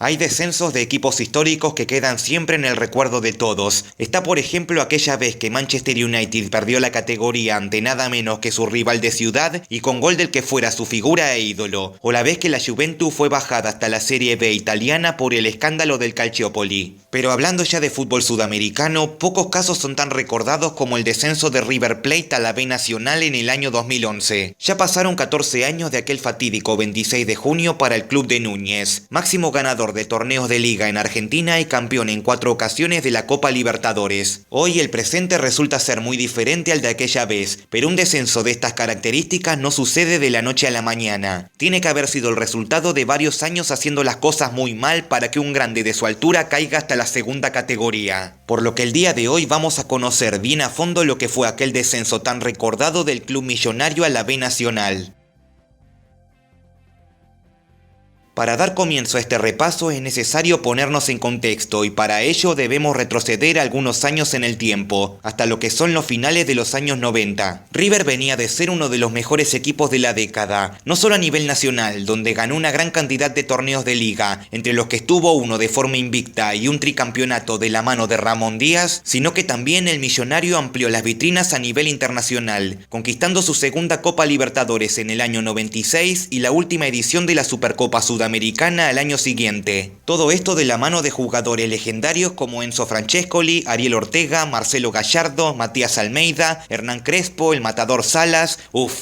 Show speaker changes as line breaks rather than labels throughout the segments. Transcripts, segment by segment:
Hay descensos de equipos históricos que quedan siempre en el recuerdo de todos. Está por ejemplo aquella vez que Manchester United perdió la categoría ante nada menos que su rival de ciudad y con gol del que fuera su figura e ídolo. O la vez que la Juventus fue bajada hasta la Serie B italiana por el escándalo del Calciopoli. Pero hablando ya de fútbol sudamericano, pocos casos son tan recordados como el descenso de River Plate a la B Nacional en el año 2011. Ya pasaron 14 años de aquel fatídico 26 de junio para el club de Núñez, máximo ganador de torneos de liga en Argentina y campeón en 4 ocasiones de la Copa Libertadores. Hoy el presente resulta ser muy diferente al de aquella vez, pero un descenso de estas características no sucede de la noche a la mañana. Tiene que haber sido el resultado de varios años haciendo las cosas muy mal para que un grande de su altura caiga hasta la segunda categoría. Por lo que el día de hoy vamos a conocer bien a fondo lo que fue aquel descenso tan recordado del club millonario a la B Nacional. Para dar comienzo a este repaso es necesario ponernos en contexto y para ello debemos retroceder algunos años en el tiempo, hasta lo que son los finales de los años 90. River venía de ser uno de los mejores equipos de la década, no solo a nivel nacional, donde ganó una gran cantidad de torneos de liga, entre los que estuvo uno de forma invicta y un tricampeonato de la mano de Ramón Díaz, sino que también el millonario amplió las vitrinas a nivel internacional, conquistando su segunda Copa Libertadores en el año 96 y la última edición de la Supercopa Sudamericana al año siguiente. Todo esto de la mano de jugadores legendarios como Enzo Francescoli, Ariel Ortega, Marcelo Gallardo, Matías Almeida, Hernán Crespo, el Matador Salas.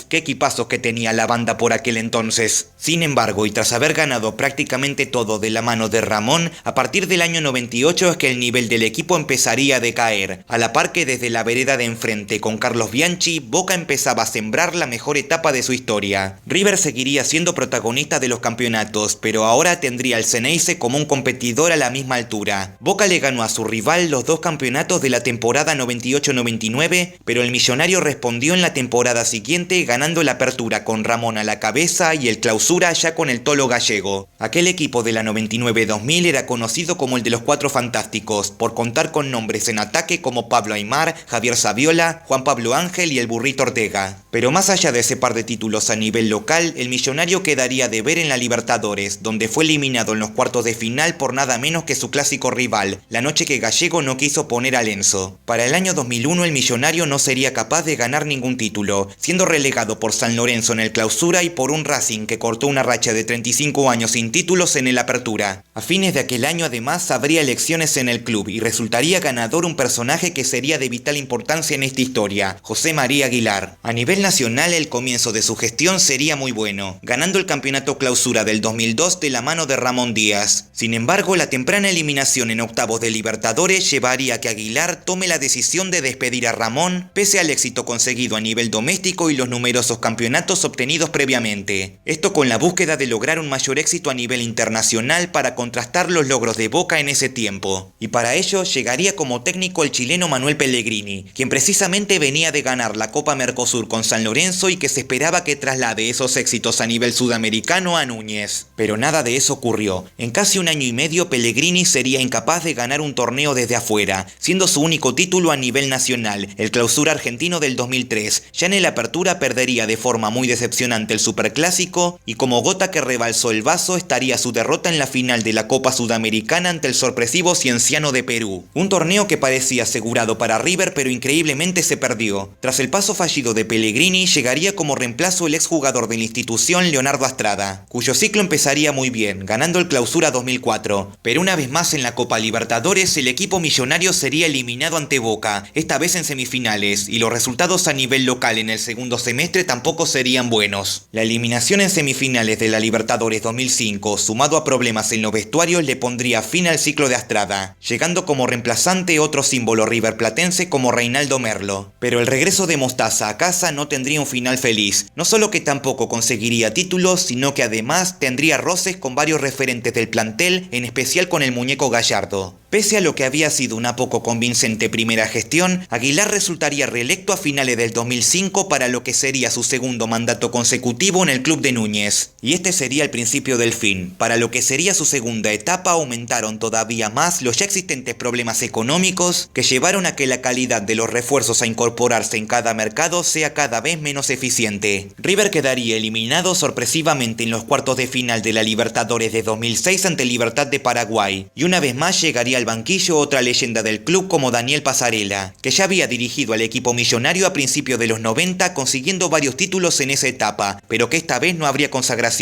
Qué equipazos que tenía la banda por aquel entonces. Sin embargo, y tras haber ganado prácticamente todo de la mano de Ramón, a partir del año 98 es que el nivel del equipo empezaría a decaer. A la par que desde la vereda de enfrente con Carlos Bianchi, Boca empezaba a sembrar la mejor etapa de su historia. River seguiría siendo protagonista de los campeonatos, pero ahora tendría al Xeneize como un competidor a la misma altura. Boca le ganó a su rival los 2 campeonatos de la temporada 98-99, pero el millonario respondió en la temporada siguiente ganando la apertura con Ramón a la cabeza y el clausura ya con el Tolo Gallego. Aquel equipo de la 99-2000 era conocido como el de los 4 fantásticos, por contar con nombres en ataque como Pablo Aimar, Javier Saviola, Juan Pablo Ángel y el Burrito Ortega. Pero más allá de ese par de títulos a nivel local, el millonario quedaría de ver en la Libertadores, donde fue eliminado en los cuartos de final por nada menos que su clásico rival, la noche que Gallego no quiso poner a Lenzo. Para el año 2001 el millonario no sería capaz de ganar ningún título, siendo relegado por San Lorenzo en el clausura y por un Racing que cortó una racha de 35 años sin títulos en el apertura. A fines de aquel año además habría elecciones en el club y resultaría ganador un personaje que sería de vital importancia en esta historia, José María Aguilar. A nivel nacional el comienzo de su gestión sería muy bueno, ganando el campeonato clausura del 2002 de la mano de Ramón Díaz. Sin embargo, la temprana eliminación en octavos de Libertadores llevaría a que Aguilar tome la decisión de despedir a Ramón, pese al éxito conseguido a nivel doméstico y los numerosos campeonatos obtenidos previamente. Esto con la búsqueda de lograr un mayor éxito a nivel internacional para contrastar los logros de Boca en ese tiempo. Y para ello llegaría como técnico el chileno Manuel Pellegrini, quien precisamente venía de ganar la Copa Mercosur con San Lorenzo y que se esperaba que traslade esos éxitos a nivel sudamericano a Núñez. Pero nada de eso ocurrió. En casi un año y medio Pellegrini sería incapaz de ganar un torneo desde afuera, siendo su único título a nivel nacional, el Clausura Argentino del 2003. Ya en el Apertura perdería de forma muy decepcionante el Superclásico y como gota que rebalsó el vaso estaría su derrota en la final de la Copa Sudamericana ante el sorpresivo Cienciano de Perú. Un torneo que parecía asegurado para River pero increíblemente se perdió. Tras el paso fallido de Pellegrini llegaría como reemplazo el exjugador de la institución Leonardo Astrada, cuyo ciclo empezaría muy bien, ganando el Clausura 2004. Pero una vez más en la Copa Libertadores el equipo millonario sería eliminado ante Boca, esta vez en semifinales, y los resultados a nivel local en el segundo semestre tampoco serían buenos. La eliminación en semifinales de la Libertadores 2005, sumado a problemas en los vestuarios, le pondría fin al ciclo de Astrada, llegando como reemplazante otro símbolo riverplatense como Reinaldo Merlo. Pero el regreso de Mostaza a casa no tendría un final feliz, no solo que tampoco conseguiría títulos, sino que además tendría roces con varios referentes del plantel, en especial con el muñeco Gallardo. Pese a lo que había sido una poco convincente primera gestión, Aguilar resultaría reelecto a finales del 2005 para lo que sería su segundo mandato consecutivo en el club de Núñez, Núñez. Y este sería el principio del fin. Para lo que sería su segunda etapa aumentaron todavía más los ya existentes problemas económicos que llevaron a que la calidad de los refuerzos a incorporarse en cada mercado sea cada vez menos eficiente. River quedaría eliminado sorpresivamente en los cuartos de final de la Libertadores de 2006 ante Libertad de Paraguay, y una vez más llegaría al banquillo otra leyenda del club como Daniel Passarella, que ya había dirigido al equipo millonario a principios de los 90 consiguiendo varios títulos en esa etapa, pero que esta vez no habría consagraciones.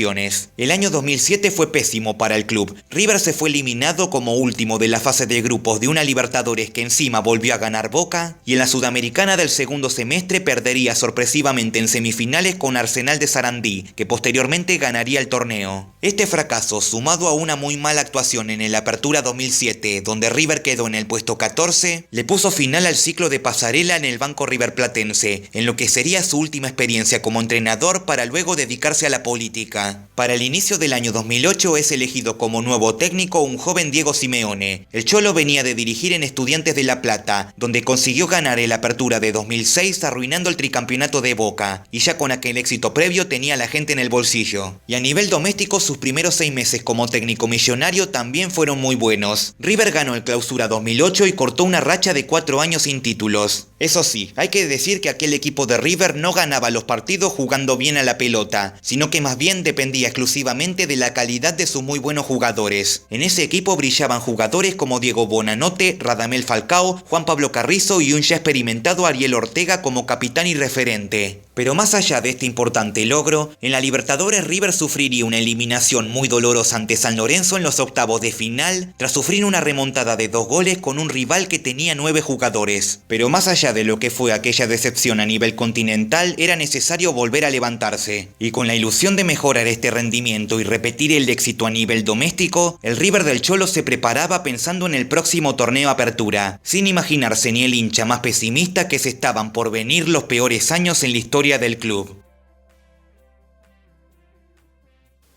El año 2007 fue pésimo para el club. River se fue eliminado como último de la fase de grupos de una Libertadores que encima volvió a ganar Boca, y en la Sudamericana del segundo semestre perdería sorpresivamente en semifinales con Arsenal de Sarandí, que posteriormente ganaría el torneo. Este fracaso, sumado a una muy mala actuación en el Apertura 2007, donde River quedó en el puesto 14, le puso final al ciclo de Passarella en el banco riverplatense, en lo que sería su última experiencia como entrenador para luego dedicarse a la política. Para el inicio del año 2008 es elegido como nuevo técnico un joven Diego Simeone. El Cholo venía de dirigir en Estudiantes de La Plata, donde consiguió ganar el Apertura de 2006 arruinando el tricampeonato de Boca, y ya con aquel éxito previo tenía a la gente en el bolsillo. Y a nivel doméstico sus primeros 6 meses como técnico millonario también fueron muy buenos. River ganó el Clausura 2008 y cortó una racha de 4 años sin títulos. Eso sí, hay que decir que aquel equipo de River no ganaba los partidos jugando bien a la pelota, sino que más bien dependía exclusivamente de la calidad de sus muy buenos jugadores. En ese equipo brillaban jugadores como Diego Bonanote, Radamel Falcao, Juan Pablo Carrizo y un ya experimentado Ariel Ortega como capitán y referente. Pero más allá de este importante logro, en la Libertadores River sufriría una eliminación muy dolorosa ante San Lorenzo en los octavos de final, tras sufrir una remontada de 2 goles con un rival que tenía 9 jugadores. Pero más allá de lo que fue aquella decepción a nivel continental, era necesario volver a levantarse. Y con la ilusión de mejorar este rendimiento y repetir el éxito a nivel doméstico, el River del Cholo se preparaba pensando en el próximo torneo Apertura, sin imaginarse ni el hincha más pesimista que se estaban por venir los peores años en la historia del club.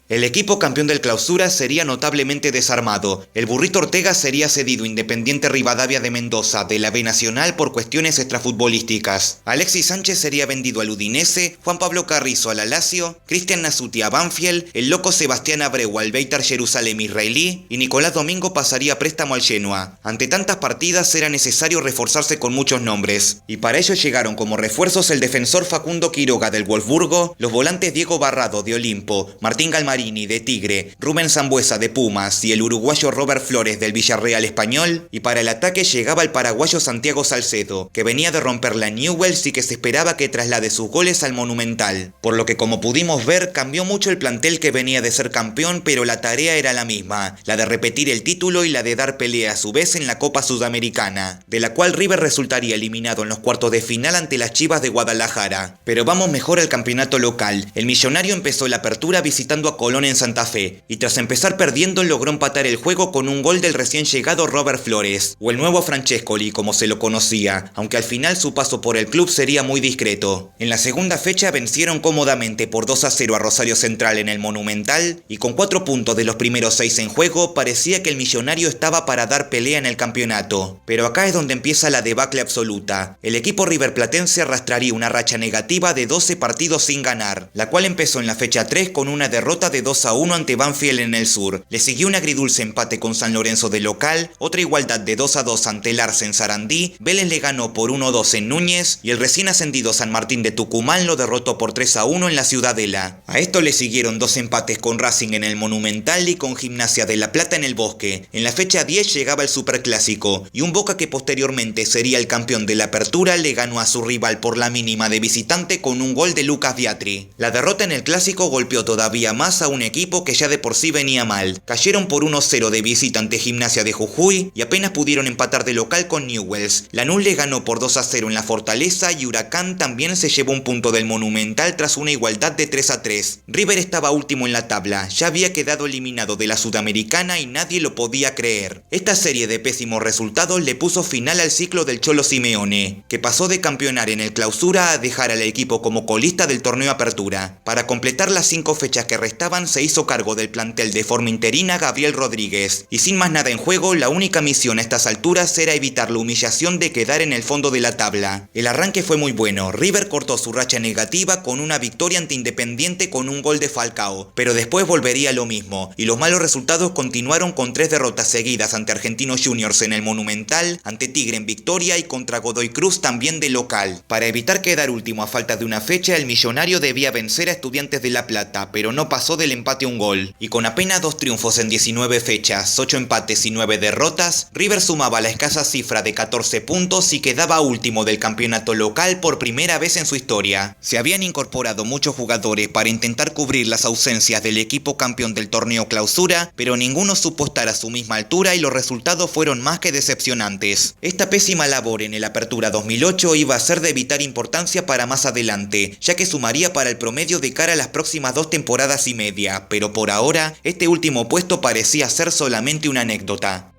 El equipo campeón del Clausura sería notablemente desarmado. El Burrito Ortega sería cedido a Independiente Rivadavia de Mendoza de la B Nacional por cuestiones extrafutbolísticas. Alexis Sánchez sería vendido al Udinese, Juan Pablo Carrizo al Lazio, Cristian Nasuti a Banfield, el loco Sebastián Abreu al Beitar Jerusalem israelí y Nicolás Domingo pasaría a préstamo al Genoa. Ante tantas partidas era necesario reforzarse con muchos nombres, y para ello llegaron como refuerzos el defensor Facundo Quiroga del Wolfsburgo, los volantes Diego Barrado de Olimpo, Martín Galmarini de Tigre, Rubén Sambuesa de Pumas y el uruguayo Robert Flores del Villarreal español, y para el ataque llegaba el paraguayo Santiago Salcedo, que venía de romper la Newell's y que se esperaba que traslade sus goles al Monumental. Por lo que, como pudimos ver, cambió mucho el plantel que venía de ser campeón, pero la tarea era la misma, la de repetir el título y la de dar pelea a su vez en la Copa Sudamericana, de la cual River resultaría eliminado en los cuartos de final ante las Chivas de Guadalajara. Pero vamos mejor al campeonato local. El millonario empezó la apertura visitando a Colón en Santa Fe, y tras empezar perdiendo logró empatar el juego con un gol del recién llegado Robert Flores, o el nuevo Francescoli como se lo conocía, aunque al final su paso por el club sería muy discreto. En la segunda fecha vencieron cómodamente por 2-0 a Rosario Central en el Monumental, y con 4 puntos de los primeros 6 en juego parecía que el millonario estaba para dar pelea en el campeonato. Pero acá es donde empieza la debacle absoluta. El equipo riverplatense arrastraría una racha negativa de 12 partidos sin ganar, la cual empezó en la fecha 3 con una derrota de 2-1 ante Banfield en el sur. Le siguió un agridulce empate con San Lorenzo de local, otra igualdad de 2-2 ante el Arce en Sarandí, Vélez le ganó por 1-2 en Núñez y el recién ascendido San Martín de Tucumán lo derrotó por 3-1 en la Ciudadela. A esto le siguieron 2 empates con Racing en el Monumental y con Gimnasia de La Plata en el Bosque. En la fecha 10 llegaba el Superclásico y un Boca que posteriormente sería el campeón de la Apertura le ganó a su rival por la mínima de visitante con un gol de Lucas Biatri. La derrota en el Clásico golpeó todavía más a un equipo que ya de por sí venía mal. Cayeron por 1-0 de visita ante Gimnasia de Jujuy y apenas pudieron empatar de local con Newell's. Lanús le ganó por 2-0 en la Fortaleza y Huracán también se llevó un punto del Monumental tras una igualdad de 3-3. River estaba último en la tabla, ya había quedado eliminado de la Sudamericana y nadie lo podía creer. Esta serie de pésimos resultados le puso final al ciclo del Cholo Simeone, que pasó de campeonar en el Clausura a dejar al equipo como colista del torneo Apertura. Para completar las 5 fechas que restaban pasaban se hizo cargo del plantel de forma interina Gabriel Rodríguez, y sin más nada en juego, la única misión a estas alturas era evitar la humillación de quedar en el fondo de la tabla. El arranque fue muy bueno, River cortó su racha negativa con una victoria ante Independiente con un gol de Falcao, pero después volvería lo mismo, y los malos resultados continuaron con 3 derrotas seguidas ante Argentinos Juniors en el Monumental, ante Tigre en victoria y contra Godoy Cruz también de local. Para evitar quedar último a falta de una fecha, el millonario debía vencer a Estudiantes de La Plata, pero no pasó del empate a un gol, y con apenas 2 triunfos en 19 fechas, 8 empates y 9 derrotas, River sumaba la escasa cifra de 14 puntos y quedaba último del campeonato local por primera vez en su historia. Se habían incorporado muchos jugadores para intentar cubrir las ausencias del equipo campeón del torneo Clausura, pero ninguno supo estar a su misma altura y los resultados fueron más que decepcionantes. Esta pésima labor en el Apertura 2008 iba a ser de vital importancia para más adelante, ya que sumaría para el promedio de cara a las próximas 2 temporadas y media, pero por ahora, este último puesto parecía ser solamente una anécdota.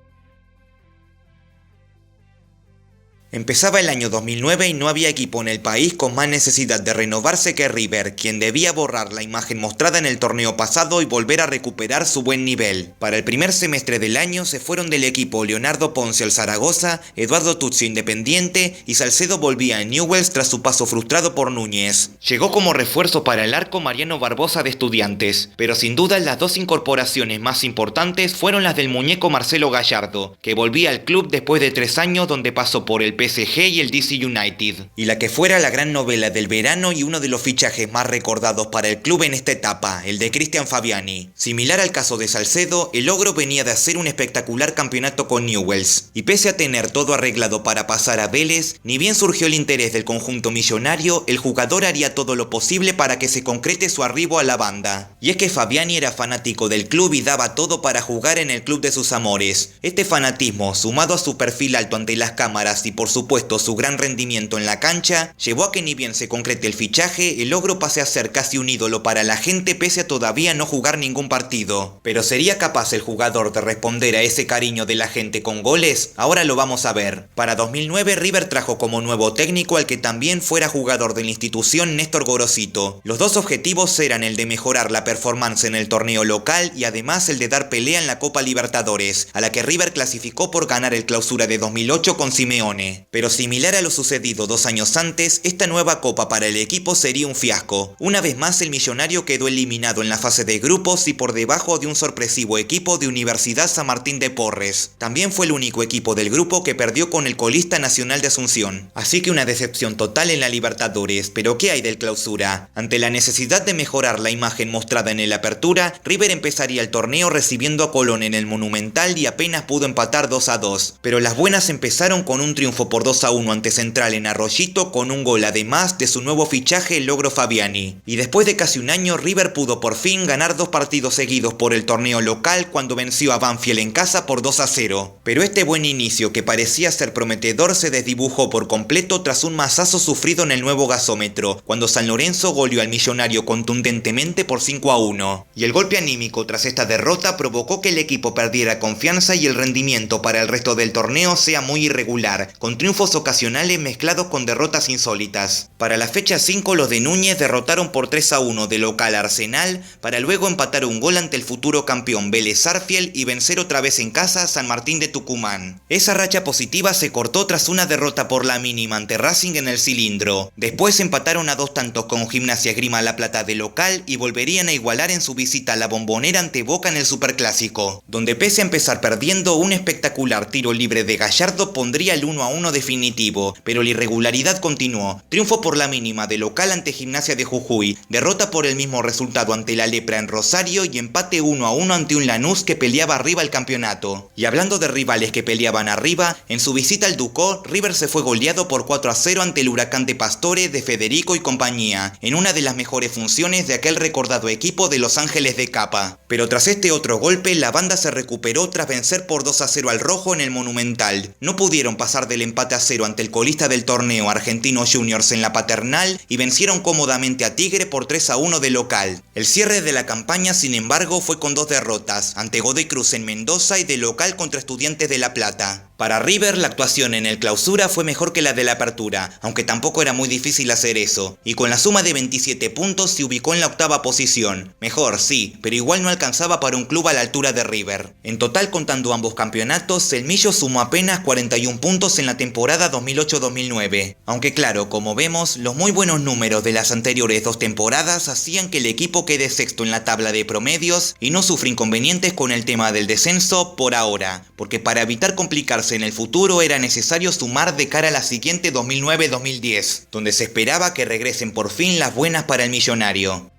Empezaba el año 2009 y no había equipo en el país con más necesidad de renovarse que River, quien debía borrar la imagen mostrada en el torneo pasado y volver a recuperar su buen nivel. Para el primer semestre del año se fueron del equipo Leonardo Ponce al Zaragoza, Eduardo Tuzzi Independiente y Salcedo volvía a Newell's tras su paso frustrado por Núñez. Llegó como refuerzo para el arco Mariano Barbosa de Estudiantes, pero sin duda las 2 incorporaciones más importantes fueron las del muñeco Marcelo Gallardo, que volvía al club después de 3 años donde pasó por el PSG y el DC United, y la que fuera la gran novela del verano y uno de los fichajes más recordados para el club en esta etapa, el de Cristian Fabiani. Similar al caso de Salcedo, el Ogro venía de hacer un espectacular campeonato con Newell's, y pese a tener todo arreglado para pasar a Vélez, ni bien surgió el interés del conjunto millonario, el jugador haría todo lo posible para que se concrete su arribo a la banda. Y es que Fabiani era fanático del club y daba todo para jugar en el club de sus amores. Este fanatismo, sumado a su perfil alto ante las cámaras y por supuesto su gran rendimiento en la cancha, llevó a que ni bien se concrete el fichaje, el Ogro pase a ser casi un ídolo para la gente pese a todavía no jugar ningún partido. Pero ¿sería capaz el jugador de responder a ese cariño de la gente con goles? Ahora lo vamos a ver. Para 2009 River trajo como nuevo técnico al que también fuera jugador de la institución Néstor Gorosito. Los 2 objetivos eran el de mejorar la performance en el torneo local y además el de dar pelea en la Copa Libertadores, a la que River clasificó por ganar el Clausura de 2008 con Simeone. Pero similar a lo sucedido 2 años antes, esta nueva copa para el equipo sería un fiasco. Una vez más el millonario quedó eliminado en la fase de grupos y por debajo de un sorpresivo equipo de Universidad San Martín de Porres. También fue el único equipo del grupo que perdió con el colista Nacional de Asunción. Así que una decepción total en la Libertadores, pero ¿qué hay del Clausura? Ante la necesidad de mejorar la imagen mostrada en el Apertura, River empezaría el torneo recibiendo a Colón en el Monumental y apenas pudo empatar 2-2. Pero las buenas empezaron con un triunfo por 2-1 ante Central en Arroyito con un gol además de su nuevo fichaje el Ogro Fabiani. Y después de casi un año River pudo por fin ganar 2 partidos seguidos por el torneo local cuando venció a Banfield en casa por 2-0. Pero este buen inicio que parecía ser prometedor se desdibujó por completo tras un mazazo sufrido en el nuevo gasómetro, cuando San Lorenzo goleó al millonario contundentemente por 5-1. Y el golpe anímico tras esta derrota provocó que el equipo perdiera confianza y el rendimiento para el resto del torneo sea muy irregular, con triunfos ocasionales mezclados con derrotas insólitas. Para la fecha 5 los de Núñez derrotaron por 3-1 de local a Arsenal, para luego empatar un gol ante el futuro campeón Vélez Sarsfield y vencer otra vez en casa a San Martín de Tucumán. Esa racha positiva se cortó tras una derrota por la mínima ante Racing en el Cilindro. Después empataron a 2 tantos con Gimnasia Esgrima La Plata de local y volverían a igualar en su visita a la Bombonera ante Boca en el Superclásico, donde pese a empezar perdiendo, un espectacular tiro libre de Gallardo pondría el 1-1 definitivo, pero la irregularidad continuó. Triunfo por la mínima de local ante Gimnasia de Jujuy, derrota por el mismo resultado ante la Lepra en Rosario y empate 1-1 ante un Lanús que peleaba arriba el campeonato. Y hablando de rivales que peleaban arriba, en su visita al Ducó, River se fue goleado por 4-0 ante el Huracán de Pastore de Federico y compañía, en una de las mejores funciones de aquel recordado equipo de Los Ángeles de Capa. Pero tras este otro golpe, la banda se recuperó tras vencer por 2-0 al Rojo en el Monumental. No pudieron pasar del empate empate a 0 ante el colista del torneo Argentinos Juniors en la Paternal y vencieron cómodamente a Tigre por 3-1 de local. El cierre de la campaña, sin embargo, fue con 2 derrotas, ante Godoy Cruz en Mendoza y de local contra Estudiantes de La Plata. Para River, la actuación en el Clausura fue mejor que la de la Apertura, aunque tampoco era muy difícil hacer eso, y con la suma de 27 puntos se ubicó en la 8ª posición. Mejor, sí, pero igual no alcanzaba para un club a la altura de River. En total, contando ambos campeonatos, el Millo sumó apenas 41 puntos en la temporada 2008-2009. Aunque claro, como vemos, los muy buenos números de las anteriores 2 temporadas hacían que el equipo quede sexto en la tabla de promedios y no sufre inconvenientes con el tema del descenso por ahora, porque para evitar complicarse en el futuro era necesario sumar de cara a la siguiente 2009-2010, donde se esperaba que regresen por fin las buenas para el millonario.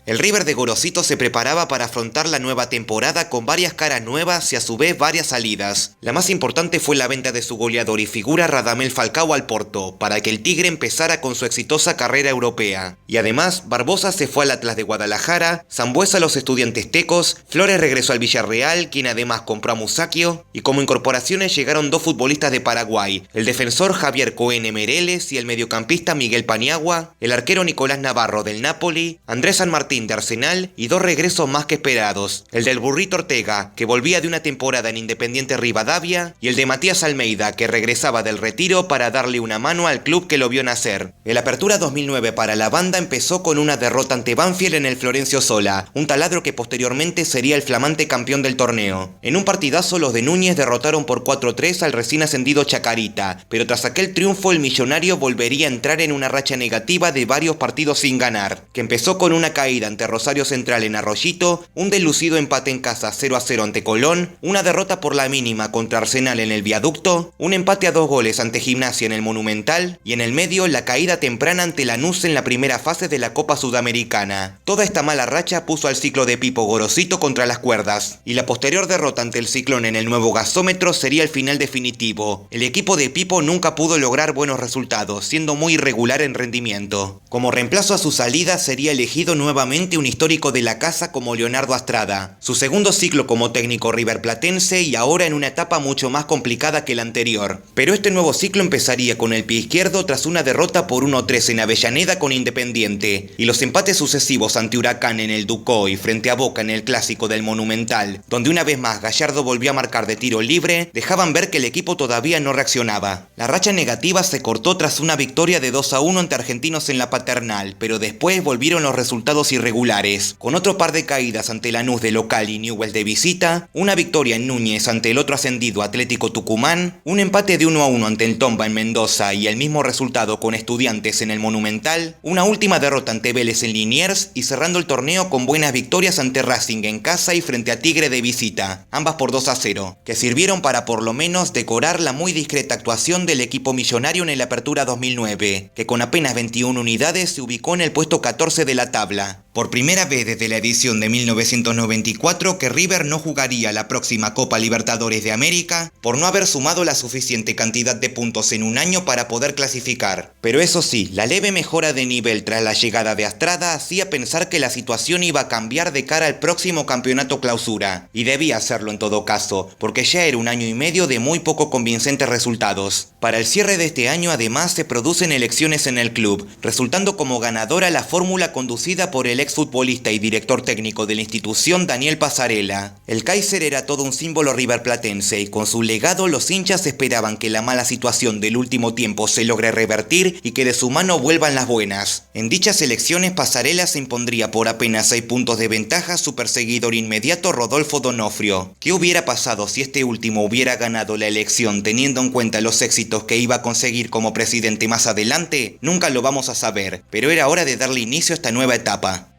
El River de Gorosito se preparaba para afrontar la nueva temporada con varias caras nuevas y a su vez varias salidas. La más importante fue la venta de su goleador y figura Radamel Falcao al Porto, para que el Tigre empezara con su exitosa carrera europea. Y además, Barbosa se fue al Atlas de Guadalajara, Sambuesa a los Estudiantes Tecos, Flores regresó al Villarreal, quien además compró a Musacchio, y como incorporaciones llegaron 2 futbolistas de Paraguay, el defensor Javier Cohen Mereles y el mediocampista Miguel Paniagua, el arquero Nicolás Navarro del Napoli, Andrés San Martín de Arsenal y 2 regresos más que esperados, el del Burrito Ortega, que volvía de una temporada en Independiente Rivadavia, y el de Matías Almeida, que regresaba del retiro para darle una mano al club que lo vio nacer. El Apertura 2009 para la banda empezó con una derrota ante Banfield en el Florencio Sola, un taladro que posteriormente sería el flamante campeón del torneo. En un partidazo los de Núñez derrotaron por 4-3 al recién ascendido Chacarita, pero tras aquel triunfo el millonario volvería a entrar en una racha negativa de varios partidos sin ganar, que empezó con una caída ante Rosario Central en Arroyito, un deslucido empate en casa 0-0 ante Colón, una derrota por la mínima contra Arsenal en el Viaducto, un empate a 2 goles ante Gimnasia en el Monumental y en el medio la caída temprana ante Lanús en la primera fase de la Copa Sudamericana. Toda esta mala racha puso al ciclo de Pipo Gorosito contra las cuerdas, y la posterior derrota ante el Ciclón en el nuevo gasómetro sería el final definitivo. El equipo de Pipo nunca pudo lograr buenos resultados, siendo muy irregular en rendimiento. Como reemplazo a su salida sería elegido nuevamente un histórico de la casa como Leonardo Astrada, su segundo ciclo como técnico riverplatense y ahora en una etapa mucho más complicada que la anterior. Pero este nuevo ciclo empezaría con el pie izquierdo tras una derrota por 1-3 en Avellaneda con Independiente, y los empates sucesivos ante Huracán en el Ducó y frente a Boca en el Clásico del Monumental, donde una vez más Gallardo volvió a marcar de tiro libre, dejaban ver que el equipo todavía no reaccionaba. La racha negativa se cortó tras una victoria de 2-1 ante Argentinos en la Paternal, pero después volvieron los resultados irregulares, con otro par de caídas ante Lanús de local y Newell's de visita, una victoria en Núñez ante el otro ascendido Atlético Tucumán, un empate de 1-1 ante el Tomba en Mendoza y el mismo resultado con Estudiantes en el Monumental, una última derrota ante Vélez en Liniers y cerrando el torneo con buenas victorias ante Racing en casa y frente a Tigre de visita, ambas por 2-0, que sirvieron para por lo menos decorar la muy discreta actuación del equipo millonario en el Apertura 2009, que con apenas 21 unidades se ubicó en el puesto 14 de la tabla. Por primera vez desde la edición de 1994 que River no jugaría la próxima Copa Libertadores de América por no haber sumado la suficiente cantidad de puntos en un año para poder clasificar. Pero eso sí, la leve mejora de nivel tras la llegada de Astrada hacía pensar que la situación iba a cambiar de cara al próximo campeonato Clausura, y debía hacerlo en todo caso, porque ya era un año y medio de muy poco convincentes resultados. Para el cierre de este año además se producen elecciones en el club, resultando como ganadora la fórmula conducida por el exfutbolista y director técnico de la institución Daniel Passarella. El Kaiser era todo un símbolo riverplatense y con su legado los hinchas esperaban que la mala situación del último tiempo se logre revertir y que de su mano vuelvan las buenas. En dichas elecciones Passarella se impondría por apenas 6 puntos de ventaja a su perseguidor inmediato Rodolfo Donofrio. ¿Qué hubiera pasado si este último hubiera ganado la elección teniendo en cuenta los éxitos que iba a conseguir como presidente más adelante? Nunca lo vamos a saber, pero era hora de darle inicio a esta nueva etapa.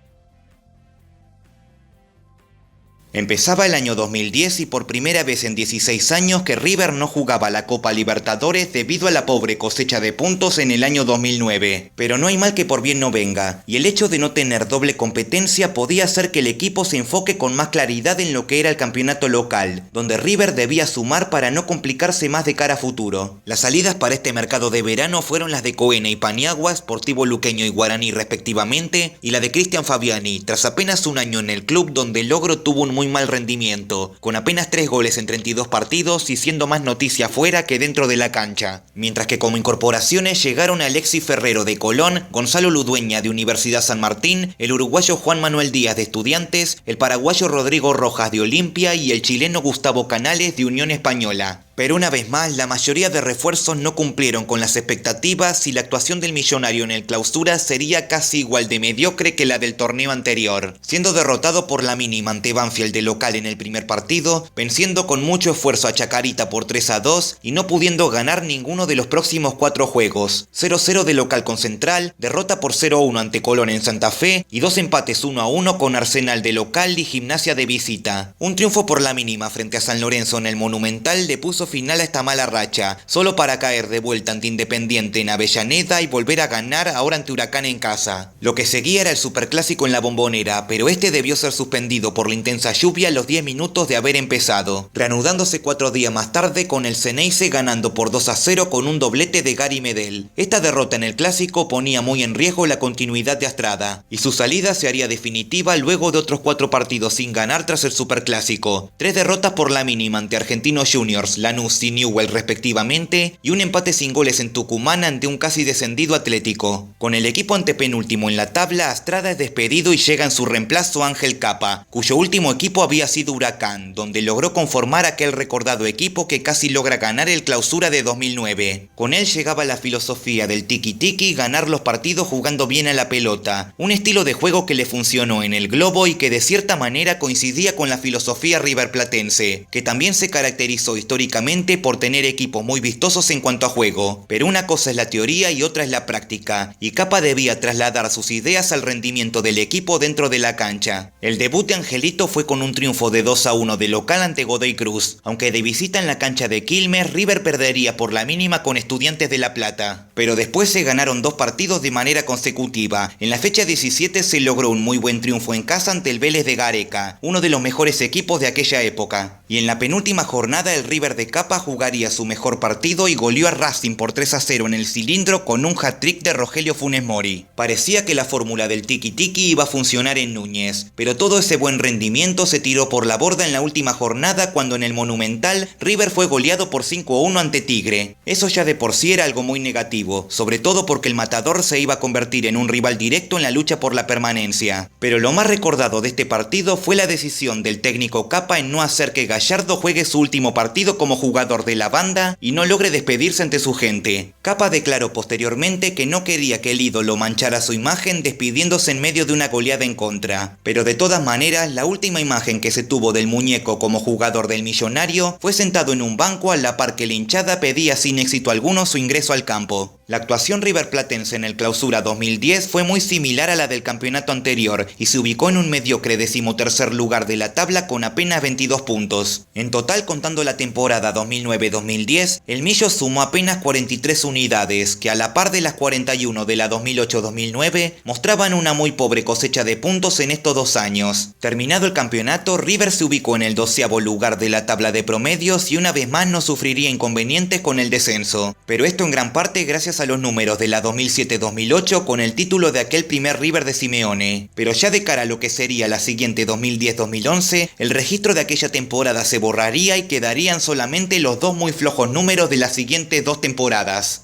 Empezaba el año 2010 y por primera vez en 16 años que River no jugaba la Copa Libertadores debido a la pobre cosecha de puntos en el año 2009. Pero no hay mal que por bien no venga, y el hecho de no tener doble competencia podía hacer que el equipo se enfoque con más claridad en lo que era el campeonato local, donde River debía sumar para no complicarse más de cara a futuro. Las salidas para este mercado de verano fueron las de Cohen y Paniagua, Sportivo Luqueño y Guaraní respectivamente, y la de Cristian Fabiani, tras apenas un año en el club donde el logro tuvo un muy muy mal rendimiento, con apenas 3 goles en 32 partidos y siendo más noticia fuera que dentro de la cancha. Mientras que como incorporaciones llegaron Alexis Ferrero de Colón, Gonzalo Ludueña de Universidad San Martín, el uruguayo Juan Manuel Díaz de Estudiantes, el paraguayo Rodrigo Rojas de Olimpia y el chileno Gustavo Canales de Unión Española. Pero una vez más, la mayoría de refuerzos no cumplieron con las expectativas y la actuación del Millonario en el Clausura sería casi igual de mediocre que la del torneo anterior, siendo derrotado por la mínima ante Banfield de local en el primer partido, venciendo con mucho esfuerzo a Chacarita por 3-2 y no pudiendo ganar ninguno de los próximos 4 juegos. 0-0 de local con Central, derrota por 0-1 ante Colón en Santa Fe y 2 empates 1-1 con Arsenal de local y Gimnasia de visita. Un triunfo por la mínima frente a San Lorenzo en el Monumental le puso final a esta mala racha, solo para caer de vuelta ante Independiente en Avellaneda y volver a ganar ahora ante Huracán en casa. Lo que seguía era el superclásico en la Bombonera, pero este debió ser suspendido por la intensa lluvia a los 10 minutos de haber empezado, reanudándose 4 días más tarde con el Ceneice ganando por 2-0 con un doblete de Gary Medel. Esta derrota en el clásico ponía muy en riesgo la continuidad de Astrada, y su salida se haría definitiva luego de otros 4 partidos sin ganar tras el superclásico, 3 derrotas por la mínima ante Argentinos Juniors, Lanús y Newell respectivamente, y un empate sin goles en Tucumán ante un casi descendido Atlético. Con el equipo antepenúltimo en la tabla, Astrada es despedido y llega en su reemplazo Ángel Capa, cuyo último equipo había sido Huracán, donde logró conformar aquel recordado equipo que casi logra ganar el Clausura de 2009. Con él llegaba la filosofía del tiki-tiki, ganar los partidos jugando bien a la pelota, un estilo de juego que le funcionó en el Globo y que de cierta manera coincidía con la filosofía riverplatense, que también se caracterizó históricamente por tener equipos muy vistosos en cuanto a juego. Pero una cosa es la teoría y otra es la práctica, y Capa debía trasladar sus ideas al rendimiento del equipo dentro de la cancha. El debut de Angelito fue con un triunfo de 2-1 de local ante Godoy Cruz, aunque de visita en la cancha de Quilmes, River perdería por la mínima con Estudiantes de La Plata. Pero después se ganaron 2 partidos de manera consecutiva. En la fecha 17 se logró un muy buen triunfo en casa ante el Vélez de Gareca, uno de los mejores equipos de aquella época. Y en la penúltima jornada el River de Capa jugaría su mejor partido y goleó a Racing por 3-0 en el Cilindro con un hat-trick de Rogelio Funes Mori. Parecía que la fórmula del tiki-tiki iba a funcionar en Núñez, pero todo ese buen rendimiento se tiró por la borda en la última jornada cuando en el Monumental River fue goleado por 5-1 ante Tigre. Eso ya de por sí era algo muy negativo, sobre todo porque el Matador se iba a convertir en un rival directo en la lucha por la permanencia. Pero lo más recordado de este partido fue la decisión del técnico Capa en no hacer que Gallardo juegue su último partido como jugador de la banda y no logre despedirse ante su gente. Capa declaró posteriormente que no quería que el ídolo manchara su imagen despidiéndose en medio de una goleada en contra. Pero de todas maneras, la última imagen que se tuvo del muñeco como jugador del Millonario fue sentado en un banco a la par que la hinchada pedía sin éxito alguno su ingreso al campo. La actuación riverplatense en el Clausura 2010 fue muy similar a la del campeonato anterior y se ubicó en un mediocre 13º lugar de la tabla con apenas 22 puntos. En total, contando la temporada 2009-2010, el Millo sumó apenas 43 unidades, que a la par de las 41 de la 2008-2009, mostraban una muy pobre cosecha de puntos en estos 2 años. Terminado el campeonato, River se ubicó en el 12º lugar de la tabla de promedios y una vez más no sufriría inconvenientes con el descenso. Pero esto en gran parte gracias a los números de la 2007-2008 con el título de aquel primer River de Simeone. Pero ya de cara a lo que sería la siguiente 2010-2011, el registro de aquella temporada se borraría y quedarían solamente los 2 muy flojos números de las siguientes 2 temporadas.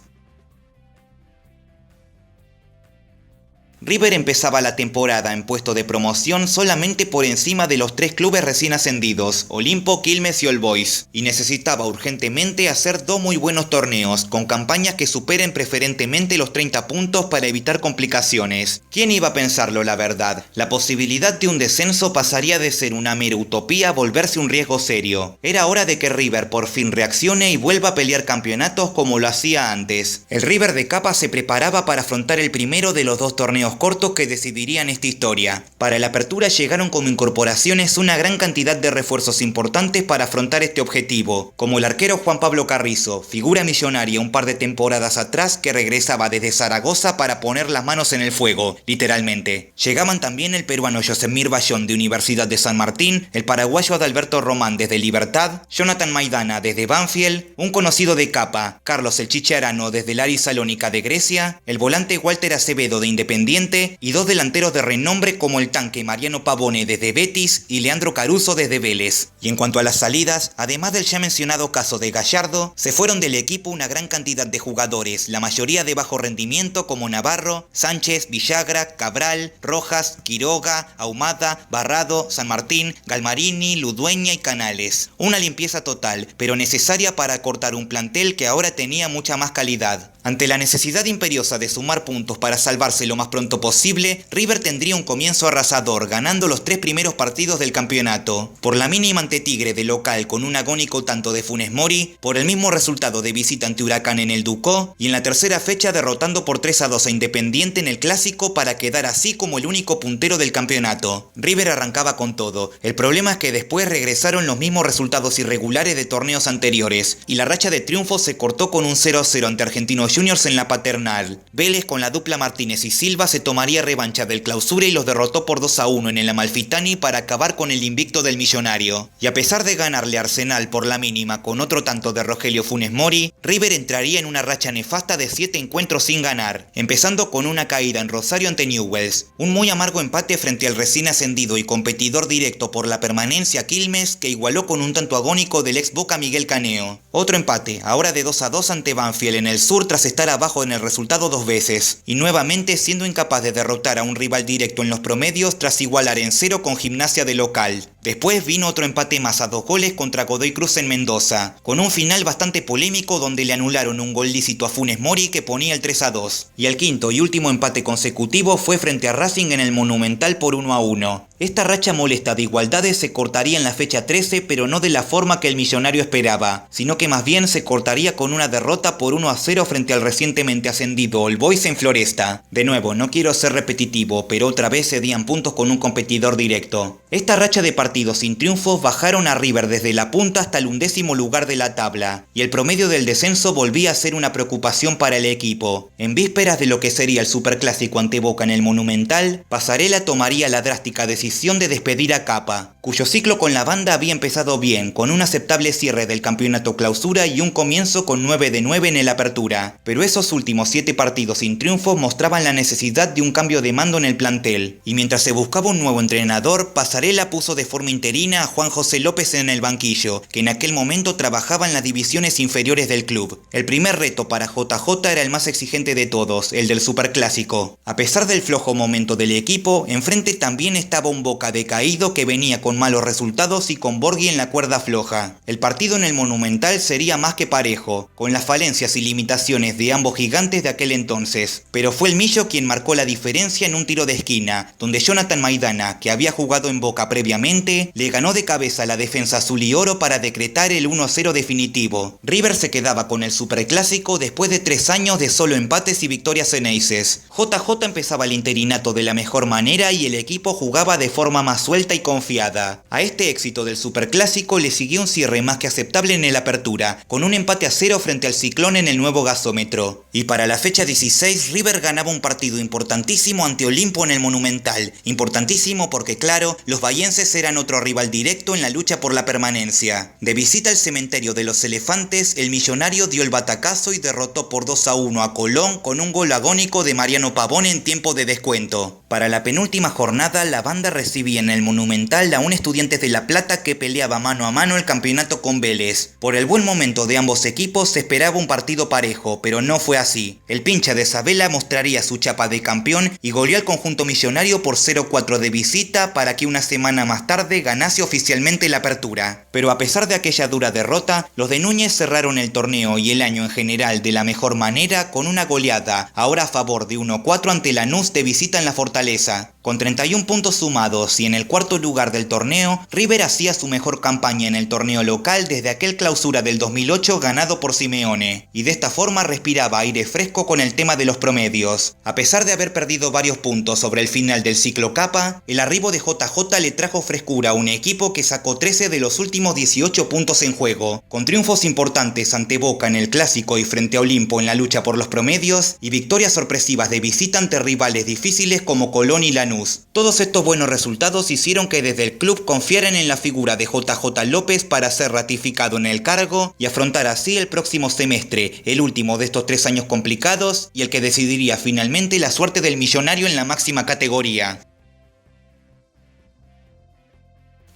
River empezaba la temporada en puesto de promoción solamente por encima de los 3 clubes recién ascendidos, Olimpo, Quilmes y All Boys, y necesitaba urgentemente hacer 2 muy buenos torneos, con campañas que superen preferentemente los 30 puntos para evitar complicaciones. ¿Quién iba a pensarlo, la verdad? La posibilidad de un descenso pasaría de ser una mera utopía a volverse un riesgo serio. Era hora de que River por fin reaccione y vuelva a pelear campeonatos como lo hacía antes. El River de Capa se preparaba para afrontar el primero de los 2 torneos cortos que decidirían esta historia. Para la apertura llegaron como incorporaciones una gran cantidad de refuerzos importantes para afrontar este objetivo, como el arquero Juan Pablo Carrizo, figura millonaria un par de temporadas atrás que regresaba desde Zaragoza para poner las manos en el fuego, literalmente. Llegaban también el peruano Yosemir Bayón de Universidad de San Martín, el paraguayo Adalberto Román desde Libertad, Jonathan Maidana desde Banfield, un conocido de Capa, Carlos el Chiche Arano desde el Aris Salónica de Grecia, el volante Walter Acevedo de Independiente Independiente y dos delanteros de renombre como el tanque Mariano Pavone desde Betis y Leandro Caruso desde Vélez. Y en cuanto a las salidas, además del ya mencionado caso de Gallardo, se fueron del equipo una gran cantidad de jugadores, la mayoría de bajo rendimiento como Navarro, Sánchez, Villagra, Cabral, Rojas, Quiroga, Ahumada, Barrado, San Martín, Galmarini, Ludueña y Canales. Una limpieza total, pero necesaria para acortar un plantel que ahora tenía mucha más calidad. Ante la necesidad imperiosa de sumar puntos para salvarse lo más pronto posible, River tendría un comienzo arrasador, ganando los 3 primeros partidos del campeonato. Por la mínima ante Tigre de local con un agónico tanto de Funes Mori, por el mismo resultado de visita ante Huracán en el Ducó, y en la tercera fecha derrotando por 3-2 a Independiente en el Clásico para quedar así como el único puntero del campeonato. River arrancaba con todo. El problema es que después regresaron los mismos resultados irregulares de torneos anteriores, y la racha de triunfos se cortó con un 0-0 ante Argentinos Juniors en la Paternal. Vélez con la dupla Martínez y Silva se tomaría revancha del Clausura y los derrotó por 2-1 en el Amalfitani para acabar con el invicto del Millonario. Y a pesar de ganarle a Arsenal por la mínima con otro tanto de Rogelio Funes Mori, River entraría en una racha nefasta de 7 encuentros sin ganar, empezando con una caída en Rosario ante Newell's, un muy amargo empate frente al recién ascendido y competidor directo por la permanencia Quilmes que igualó con un tanto agónico del ex Boca Miguel Caneo. Otro empate, ahora de 2-2 ante Banfield en el sur tras estar abajo en el resultado 2 veces, y nuevamente siendo incapaz de derrotar a un rival directo en los promedios tras igualar en 0 con Gimnasia de local. Después vino otro empate más a 2 goles contra Godoy Cruz en Mendoza, con un final bastante polémico donde le anularon un gol lícito a Funes Mori que ponía el 3-2. Y el quinto y último empate consecutivo fue frente a Racing en el Monumental por 1-1. Esta racha molesta de igualdades se cortaría en la fecha 13, pero no de la forma que el Millonario esperaba, sino que más bien se cortaría con una derrota por 1-0 frente al recientemente ascendido All Boys en Floresta. De nuevo, no quiero ser repetitivo, pero otra vez cedían puntos con un competidor directo. Esta racha de partidos sin triunfos bajaron a River desde la punta hasta el 11º lugar de la tabla, y el promedio del descenso volvía a ser una preocupación para el equipo. En vísperas de lo que sería el Superclásico ante Boca en el Monumental, Pasarela tomaría la drástica decisión de despedir a Capa, cuyo ciclo con la banda había empezado bien, con un aceptable cierre del campeonato Clausura y un comienzo con 9 de 9 en el Apertura, pero esos últimos 7 partidos sin triunfos mostraban la necesidad de un cambio de mando en el plantel, y mientras se buscaba un nuevo entrenador, Pasarela puso de forma interina a Juan José López en el banquillo, que en aquel momento trabajaba en las divisiones inferiores del club. El primer reto para JJ era el más exigente de todos, el del Superclásico. A pesar del flojo momento del equipo, enfrente también estaba un Boca decaído que venía con malos resultados y con Borghi en la cuerda floja. El partido en el Monumental sería más que parejo, con las falencias y limitaciones de ambos gigantes de aquel entonces, pero fue el Millo quien marcó la diferencia en un tiro de esquina, donde Jonathan Maidana, que había jugado en Boca previamente, le ganó de cabeza a la defensa azul y oro para decretar el 1-0 definitivo. River se quedaba con el Superclásico después de 3 años de solo empates y victorias ceneices. JJ empezaba el interinato de la mejor manera y el equipo jugaba de forma más suelta y confiada. A este éxito del Superclásico le siguió un cierre más que aceptable en el Apertura, con un empate a 0 frente al Ciclón en el nuevo gasómetro. Y para la fecha 16, River ganaba un partido importantísimo ante Olimpo en el Monumental. Importantísimo porque, claro, los bahienses eran otro rival directo en la lucha por la permanencia. De visita al cementerio de los Elefantes, el Millonario dio el batacazo y derrotó por 2-1 a Colón con un gol agónico de Mariano Pavone en tiempo de descuento. Para la penúltima jornada, la banda recibía en el Monumental a un Estudiantes de La Plata que peleaba mano a mano el campeonato con Vélez. Por el buen momento de ambos equipos se esperaba un partido parejo, pero no fue así. El pincha de Sabela mostraría su chapa de campeón y goleó al conjunto millonario por 0-4 de visita para que una semana más tarde ganase oficialmente la Apertura. Pero a pesar de aquella dura derrota, los de Núñez cerraron el torneo y el año en general de la mejor manera con una goleada, ahora a favor de 1-4 ante Lanús de visita en la Fortaleza. Con 31 puntos sumados y en el cuarto lugar del torneo, River hacía su mejor campaña en el torneo local desde aquel Clausura del 2008 ganado por Simeone, y de esta forma respiraba aire fresco con el tema de los promedios. A pesar de haber perdido varios puntos sobre el final del ciclo Capa, el arribo de JJ le trajo frescura a un equipo que sacó 13 de los últimos 18 puntos en juego, con triunfos importantes ante Boca en el Clásico y frente a Olimpo en la lucha por los promedios, y victorias sorpresivas de visita ante rivales difíciles como Colón y Lanús. Todos estos buenos resultados hicieron que desde el club confiaran en la figura de JJ López para ser ratificado en el cargo y afrontar así el próximo semestre, el último de estos 3 años complicados y el que decidiría finalmente la suerte del Millonario en la máxima categoría.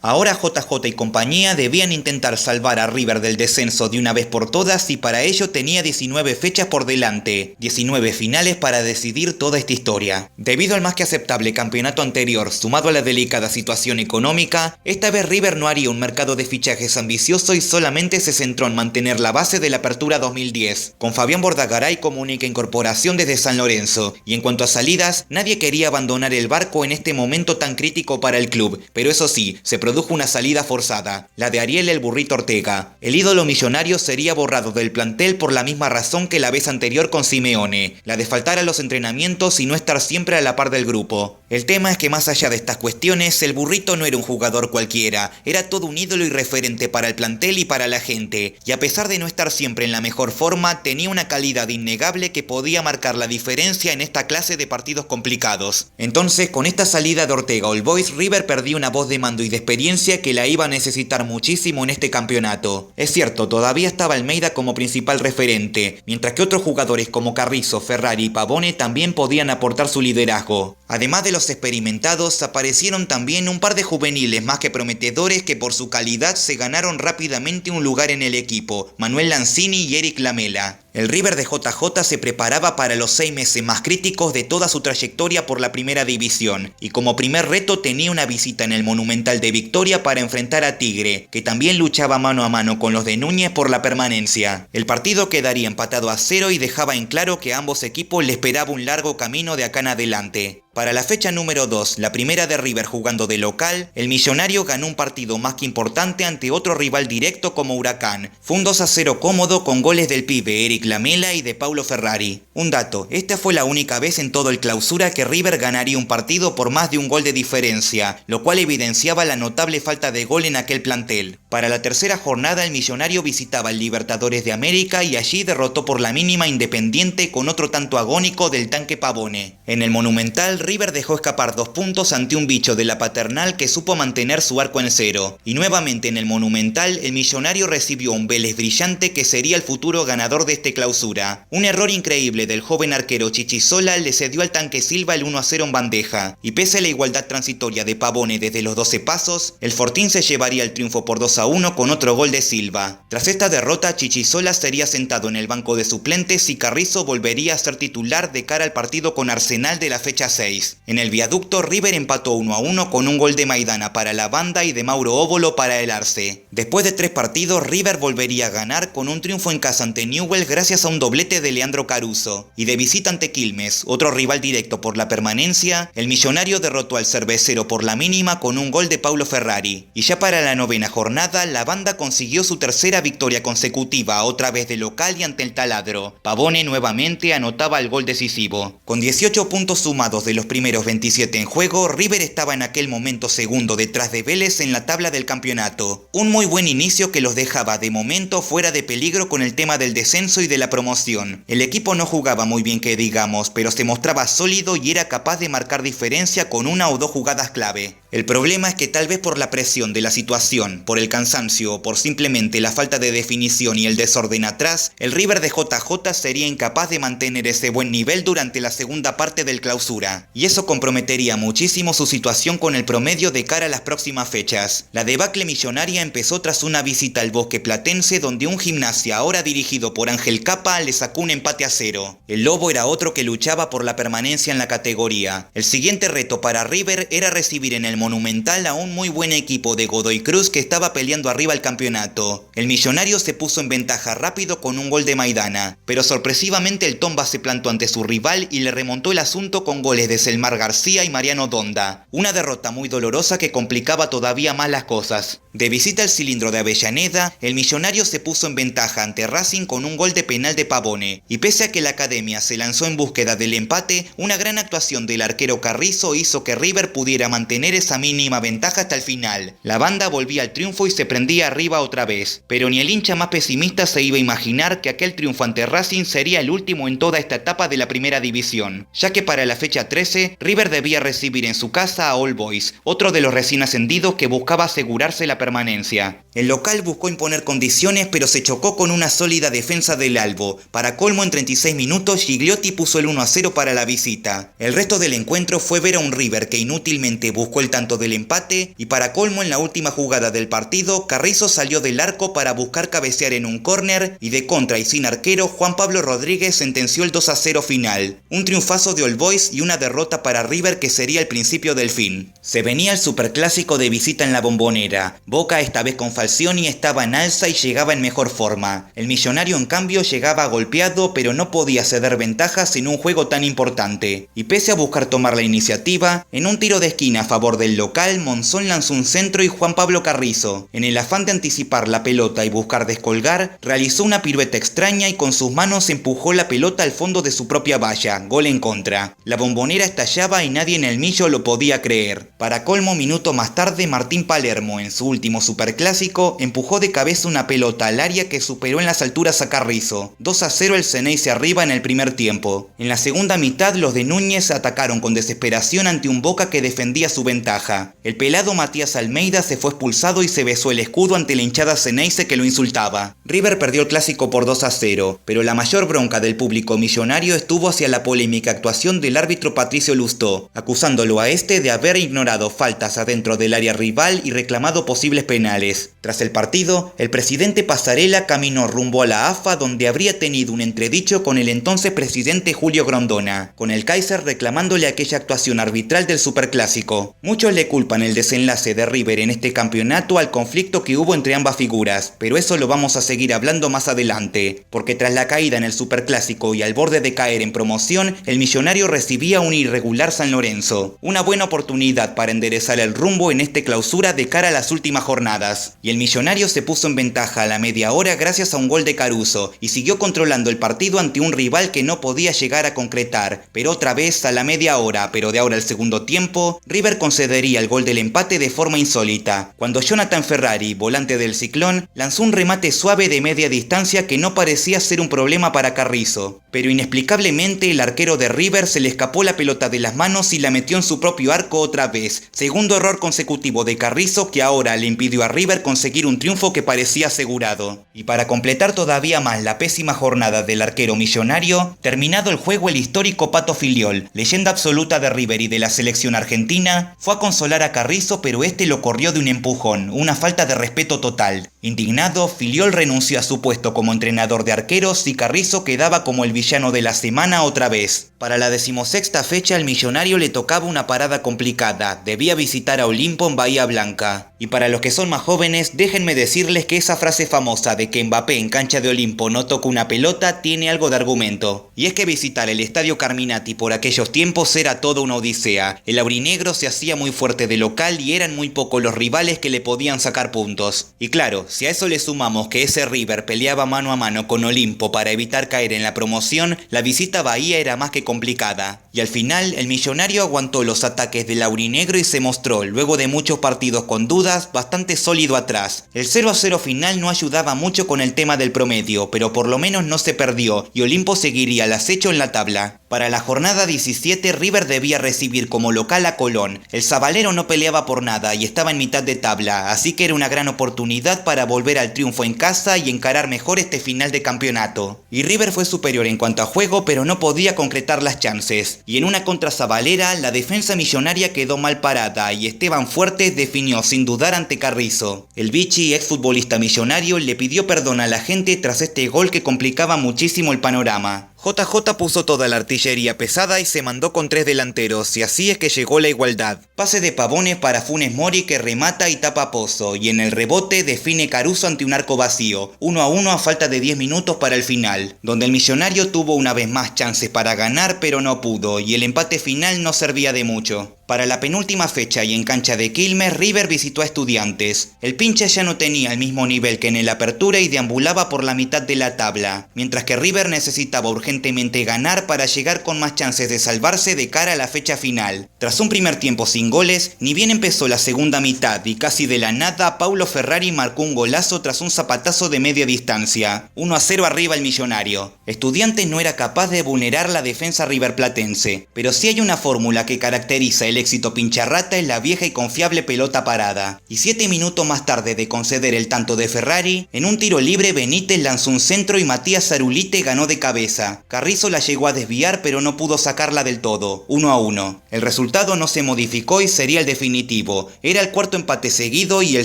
Ahora JJ y compañía debían intentar salvar a River del descenso de una vez por todas y para ello tenía 19 fechas por delante, 19 finales para decidir toda esta historia. Debido al más que aceptable campeonato anterior sumado a la delicada situación económica, esta vez River no haría un mercado de fichajes ambicioso y solamente se centró en mantener la base de la apertura 2010, con Fabián Bordagaray como única incorporación desde San Lorenzo, y en cuanto a salidas, nadie quería abandonar el barco en este momento tan crítico para el club, pero eso sí, se produjo una salida forzada, la de Ariel el Burrito Ortega. El ídolo millonario sería borrado del plantel por la misma razón que la vez anterior con Simeone, la de faltar a los entrenamientos y no estar siempre a la par del grupo. El tema es que más allá de estas cuestiones, el Burrito no era un jugador cualquiera, era todo un ídolo y referente para el plantel y para la gente, y a pesar de no estar siempre en la mejor forma, tenía una calidad innegable que podía marcar la diferencia en esta clase de partidos complicados. Entonces, con esta salida de Ortega All Boys, River perdió una voz de mando y de experiencia que la iba a necesitar muchísimo en este campeonato. Es cierto, todavía estaba Almeida como principal referente, mientras que otros jugadores como Carrizo, Ferrari y Pavone también podían aportar su liderazgo. Además de los experimentados, aparecieron también un par de juveniles más que prometedores que por su calidad se ganaron rápidamente un lugar en el equipo, Manuel Lanzini y Eric Lamela. El River de JJ se preparaba para los 6 meses más críticos de toda su trayectoria por la primera división, y como primer reto tenía una visita en el Monumental de Victoria para enfrentar a Tigre, que también luchaba mano a mano con los de Núñez por la permanencia. El partido quedaría empatado a 0 y dejaba en claro que a ambos equipos le esperaba un largo camino de acá en adelante. Para la fecha número 2, la primera de River jugando de local, el Millonario ganó un partido más que importante ante otro rival directo como Huracán. Fue un 2-0 cómodo con goles del pibe Eric Lamela y de Paulo Ferrari. Un dato, esta fue la única vez en todo el clausura que River ganaría un partido por más de un gol de diferencia, lo cual evidenciaba la notable falta de gol en aquel plantel. Para la tercera jornada el Millonario visitaba el Libertadores de América y allí derrotó por la mínima Independiente con otro tanto agónico del tanque Pavone. En el Monumental, River dejó escapar 2 puntos ante un bicho de la Paternal que supo mantener su arco en cero. Y nuevamente en el Monumental, el Millonario recibió un Vélez brillante que sería el futuro ganador de este clausura. Un error increíble del joven arquero Chichisola le cedió al tanque Silva el 1-0 en bandeja. Y pese a la igualdad transitoria de Pavone desde los 12 pasos, el Fortín se llevaría el triunfo por 2-1 con otro gol de Silva. Tras esta derrota, Chichisola sería sentado en el banco de suplentes y Carrizo volvería a ser titular de cara al partido con Arsenal de la fecha 6. En el viaducto, River empató 1-1 con un gol de Maidana para la banda y de Mauro Óbolo para el Arce. Después de 3 partidos, River volvería a ganar con un triunfo en casa ante Newell's gracias a un doblete de Leandro Caruso. Y de visita ante Quilmes, otro rival directo por la permanencia, el Millonario derrotó al Cervecero por la mínima con un gol de Paulo Ferrari. Y ya para la 9ª jornada, la banda consiguió su tercera victoria consecutiva, otra vez de local y ante el Taladro. Pavone nuevamente anotaba el gol decisivo. Con 18 puntos sumados de los primeros 27 en juego, River estaba en aquel momento segundo detrás de Vélez en la tabla del campeonato. Un muy buen inicio que los dejaba de momento fuera de peligro con el tema del descenso y de la promoción. El equipo no jugaba muy bien que digamos, pero se mostraba sólido y era capaz de marcar diferencia con 1 o 2 jugadas clave. El problema es que tal vez por la presión de la situación, por el cansancio o por simplemente la falta de definición y el desorden atrás, el River de JJ sería incapaz de mantener ese buen nivel durante la segunda parte del clausura. Y eso comprometería muchísimo su situación con el promedio de cara a las próximas fechas. La debacle millonaria empezó tras una visita al Bosque Platense donde un Gimnasia ahora dirigido por Ángel Capa le sacó un empate a 0. El Lobo era otro que luchaba por la permanencia en la categoría. El siguiente reto para River era recibir en el Monumental a un muy buen equipo de Godoy Cruz que estaba peleando arriba el campeonato. El Millonario se puso en ventaja rápido con un gol de Maidana, pero sorpresivamente el Tomba se plantó ante su rival y le remontó el asunto con goles de Selmar García y Mariano Donda. Una derrota muy dolorosa que complicaba todavía más las cosas. De visita al Cilindro de Avellaneda, el Millonario se puso en ventaja ante Racing con un gol de penal de Pavone, y pese a que la academia se lanzó en búsqueda del empate, una gran actuación del arquero Carrizo hizo que River pudiera mantener esa mínima ventaja hasta el final. La banda volvía al triunfo y se prendía arriba otra vez, pero ni el hincha más pesimista se iba a imaginar que aquel triunfo ante Racing sería el último en toda esta etapa de la primera división, ya que para la fecha 13 13, River debía recibir en su casa a All Boys, otro de los recién ascendidos que buscaba asegurarse la permanencia. El local buscó imponer condiciones, pero se chocó con una sólida defensa del Albo. Para colmo, en 36 minutos, Gigliotti puso el 1-0 para la visita. El resto del encuentro fue ver a un River que inútilmente buscó el tanto del empate, y para colmo, en la última jugada del partido, Carrizo salió del arco para buscar cabecear en un córner, y de contra y sin arquero, Juan Pablo Rodríguez sentenció el 2-0 final. Un triunfazo de All Boys y una derrota para River que sería el principio del fin. Se venía el superclásico de visita en la Bombonera. Boca, esta vez con Falcioni, estaba en alza y llegaba en mejor forma. El Millonario, en cambio, llegaba golpeado, pero no podía ceder ventajas en un juego tan importante. Y pese a buscar tomar la iniciativa, en un tiro de esquina a favor del local, Monzón lanzó un centro y Juan Pablo Carrizo, en el afán de anticipar la pelota y buscar descolgar, realizó una pirueta extraña y con sus manos empujó la pelota al fondo de su propia valla, gol en contra. La Bombonera estallaba y nadie en el Millo lo podía creer. Para colmo, minuto más tarde, Martín Palermo, en su último superclásico, empujó de cabeza una pelota al área que superó en las alturas a Carrizo. 2-0 el Ceneice arriba en el primer tiempo. En la segunda mitad, los de Núñez atacaron con desesperación ante un Boca que defendía su ventaja. El pelado Matías Almeida se fue expulsado y se besó el escudo ante la hinchada Ceneice que lo insultaba. River perdió el clásico por 2-0, pero la mayor bronca del público millonario estuvo hacia la polémica actuación del árbitro Patricio Lustó, acusándolo a este de haber ignorado faltas adentro del área rival y reclamado posibles penales. Tras el partido, el presidente Pasarela caminó rumbo a la AFA, donde habría tenido un entredicho con el entonces presidente Julio Grondona, con el Kaiser reclamándole aquella actuación arbitral del superclásico. Muchos le culpan el desenlace de River en este campeonato al conflicto que hubo entre ambas figuras, pero eso lo vamos a seguir hablando más adelante, porque tras la caída en el superclásico y al borde de caer en promoción, el Millonario recibía un irregular San Lorenzo, una buena oportunidad para enderezar el rumbo en este clausura de cara a las últimas jornadas, y el Millonario se puso en ventaja a la media hora gracias a un gol de Caruso, y siguió controlando el partido ante un rival que no podía llegar a concretar, pero otra vez a la media hora, pero de ahora al segundo tiempo, River concedería el gol del empate de forma insólita, cuando Jonathan Ferrari, volante del Ciclón, lanzó un remate suave de media distancia que no parecía ser un problema para Carrizo, pero inexplicablemente el arquero de River se le escapó la pelota de las manos y la metió en su propio arco otra vez, segundo error consecutivo de Carrizo que ahora le impidió a River conseguir un triunfo que parecía asegurado. Y para completar todavía más la pésima jornada del arquero millonario, terminado el juego, el histórico Pato Filiol, leyenda absoluta de River y de la selección argentina, fue a consolar a Carrizo, pero este lo corrió de un empujón, una falta de respeto total. Indignado, Filiol renunció a su puesto como entrenador de arqueros y Carrizo quedaba como el villano de la semana otra vez. Para la 16ª fecha, al millonario le tocaba una parada complicada, debía visitar a Olimpo en Bahía Blanca. Y para los que son más jóvenes, déjenme decirles que esa frase famosa de que Mbappé en cancha de Olimpo no toca una pelota tiene algo de argumento. Y es que visitar el Estadio Carminati por aquellos tiempos era toda una odisea. El aurinegro se hacía muy fuerte de local y eran muy pocos los rivales que le podían sacar puntos. Y claro, si a eso le sumamos que ese River peleaba mano a mano con Olimpo para evitar caer en la promoción, la visita a Bahía era más que complicada. Y al final, el millonario aguantó los ataques del aurinegro y se mostró, luego de muchos partidos con dudas, bastante sólido atrás. El 0-0 final no ayudaba mucho con el tema del promedio, pero por lo menos no se perdió y Olimpo seguiría al acecho en la tabla. Para la jornada 17, River debía recibir como local a Colón. El Zabalero no peleaba por nada y estaba en mitad de tabla, así que era una gran oportunidad para volver al triunfo en casa y encarar mejor este final de campeonato. Y River fue superior en cuanto a juego, pero no podía concretar las chances. Y en una contra Zabalera, la defensa millonaria quedó mal parada y Esteban Fuertes definió sin dudar ante Carrizo. El Vichy, exfutbolista millonario, le pidió perdón a la gente tras este gol que complicaba muchísimo el panorama. JJ puso toda la artillería pesada y se mandó con 3 delanteros, y así es que llegó la igualdad. Pase de Pavones para Funes Mori que remata y tapa Pozo, y en el rebote define Caruso ante un arco vacío, 1-1 a falta de 10 minutos para el final, donde el millonario tuvo una vez más chances para ganar pero no pudo, y el empate final no servía de mucho. Para la penúltima fecha y en cancha de Quilmes, River visitó a Estudiantes. El pincha ya no tenía el mismo nivel que en el Apertura y deambulaba por la mitad de la tabla, mientras que River necesitaba urgentemente urgentemente ganar para llegar con más chances de salvarse de cara a la fecha final. Tras un primer tiempo sin goles, ni bien empezó la segunda mitad y casi de la nada, Paulo Ferrari marcó un golazo tras un zapatazo de media distancia. 1-0 arriba el Millonario. Estudiantes no era capaz de vulnerar la defensa riverplatense, pero si hay una fórmula que caracteriza el éxito pincharrata es la vieja y confiable pelota parada. Y 7 minutos más tarde de conceder el tanto de Ferrari, en un tiro libre Benítez lanzó un centro y Matías Zarulite ganó de cabeza. Carrizo la llegó a desviar pero no pudo sacarla del todo, 1-1. El resultado no se modificó y sería el definitivo. Era el cuarto empate seguido y el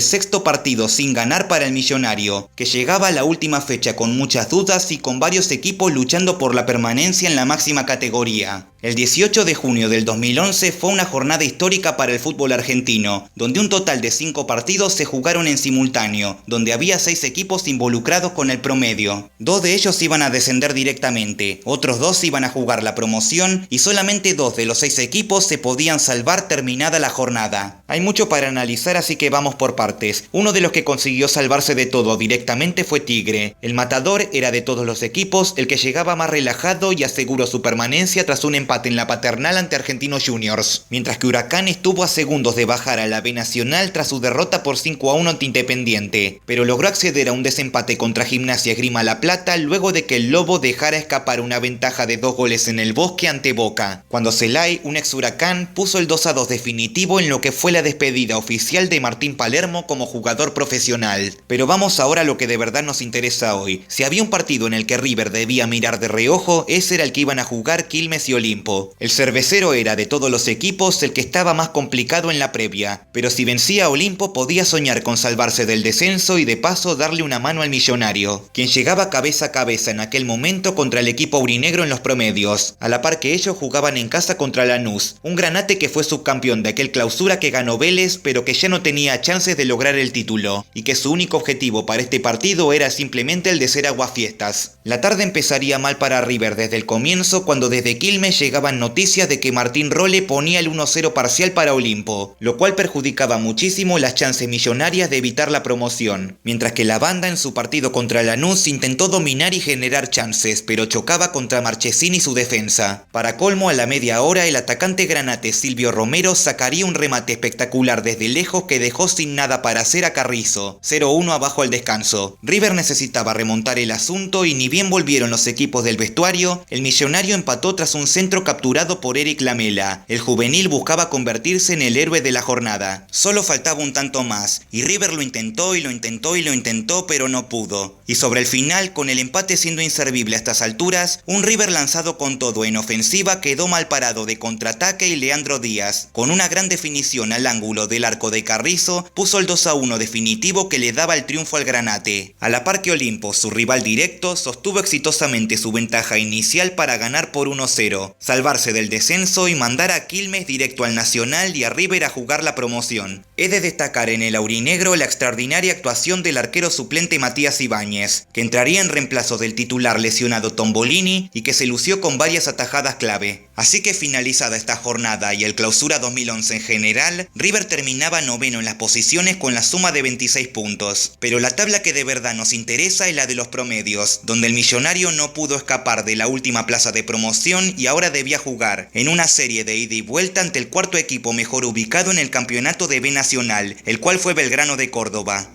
sexto partido sin ganar para el Millonario, que llegaba a la última fecha con muchas dudas y con varios equipos luchando por la permanencia en la máxima categoría. El 18 de junio del 2011 fue una jornada histórica para el fútbol argentino, donde un total de 5 partidos se jugaron en simultáneo, donde había 6 equipos involucrados con el promedio. 2 de ellos iban a descender directamente, otros 2 iban a jugar la promoción y solamente 2 de los 6 equipos se podían salvar terminada la jornada. Hay mucho para analizar, así que vamos por partes. Uno de los que consiguió salvarse de todo directamente fue Tigre. El matador era de todos los equipos el que llegaba más relajado y aseguró su permanencia tras un empate en la Paternal ante Argentinos Juniors, mientras que Huracán estuvo a segundos de bajar a la B Nacional tras su derrota por 5-1 ante Independiente, pero logró acceder a un desempate contra Gimnasia Esgrima La Plata luego de que el Lobo dejara escapar una ventaja de 2 goles en el Bosque ante Boca, cuando Celay, un ex Huracán, puso el 2-2 definitivo en lo que fue la despedida oficial de Martín Palermo como jugador profesional. Pero vamos ahora a lo que de verdad nos interesa hoy. Si había un partido en el que River debía mirar de reojo, ese era el que iban a jugar Quilmes y Olimpo. El cervecero era de todos los equipos el que estaba más complicado en la previa, pero si vencía a Olimpo podía soñar con salvarse del descenso y de paso darle una mano al Millonario, quien llegaba cabeza a cabeza en aquel momento contra el equipo aurinegro en los promedios, a la par que ellos jugaban en casa contra Lanús, un Granate que fue subcampeón de aquel clausura que ganó Vélez pero que ya no tenía chances de lograr el título, y que su único objetivo para este partido era simplemente el de ser aguafiestas. La tarde empezaría mal para River desde el comienzo cuando desde Quilmes llegaban noticias de que Martín Rolle ponía el 1-0 parcial para Olimpo, lo cual perjudicaba muchísimo las chances millonarias de evitar la promoción, mientras que la banda en su partido contra Lanús intentó dominar y generar chances, pero chocaba contra Marchesín y su defensa. Para colmo, a la media hora el atacante granate Silvio Romero sacaría un remate espectacular desde lejos que dejó sin nada para hacer a Carrizo, 0-1 abajo al descanso. River necesitaba remontar el asunto y ni bien volvieron los equipos del vestuario, el Millonario empató tras un centro capturado por Eric Lamela. El juvenil buscaba convertirse en el héroe de la jornada. Solo faltaba un tanto más, y River lo intentó y lo intentó y lo intentó, pero no pudo. Y sobre el final, con el empate siendo inservible a estas alturas, un River lanzado con todo en ofensiva quedó mal parado de contraataque y Leandro Díaz, con una gran definición al ángulo del arco de Carrizo, puso el 2-1 definitivo que le daba el triunfo al Granate. A la par que Olimpo, su rival directo, sostuvo exitosamente su ventaja inicial para ganar por 1-0, salvarse del descenso y mandar a Quilmes directo al Nacional y a River a jugar la promoción. He de destacar en el aurinegro la extraordinaria actuación del arquero suplente Matías Ibáñez, que entraría en reemplazo del titular lesionado Tombolini y que se lució con varias atajadas clave. Así que finalizada esta jornada y el clausura 2011 en general, River terminaba noveno en las posiciones con la suma de 26 puntos. Pero la tabla que de verdad nos interesa es la de los promedios, donde el Millonario no pudo escapar de la última plaza de promoción y ahora debía jugar en una serie de ida y vuelta ante el cuarto equipo mejor ubicado en el campeonato de B Nacional, el cual fue Belgrano de Córdoba.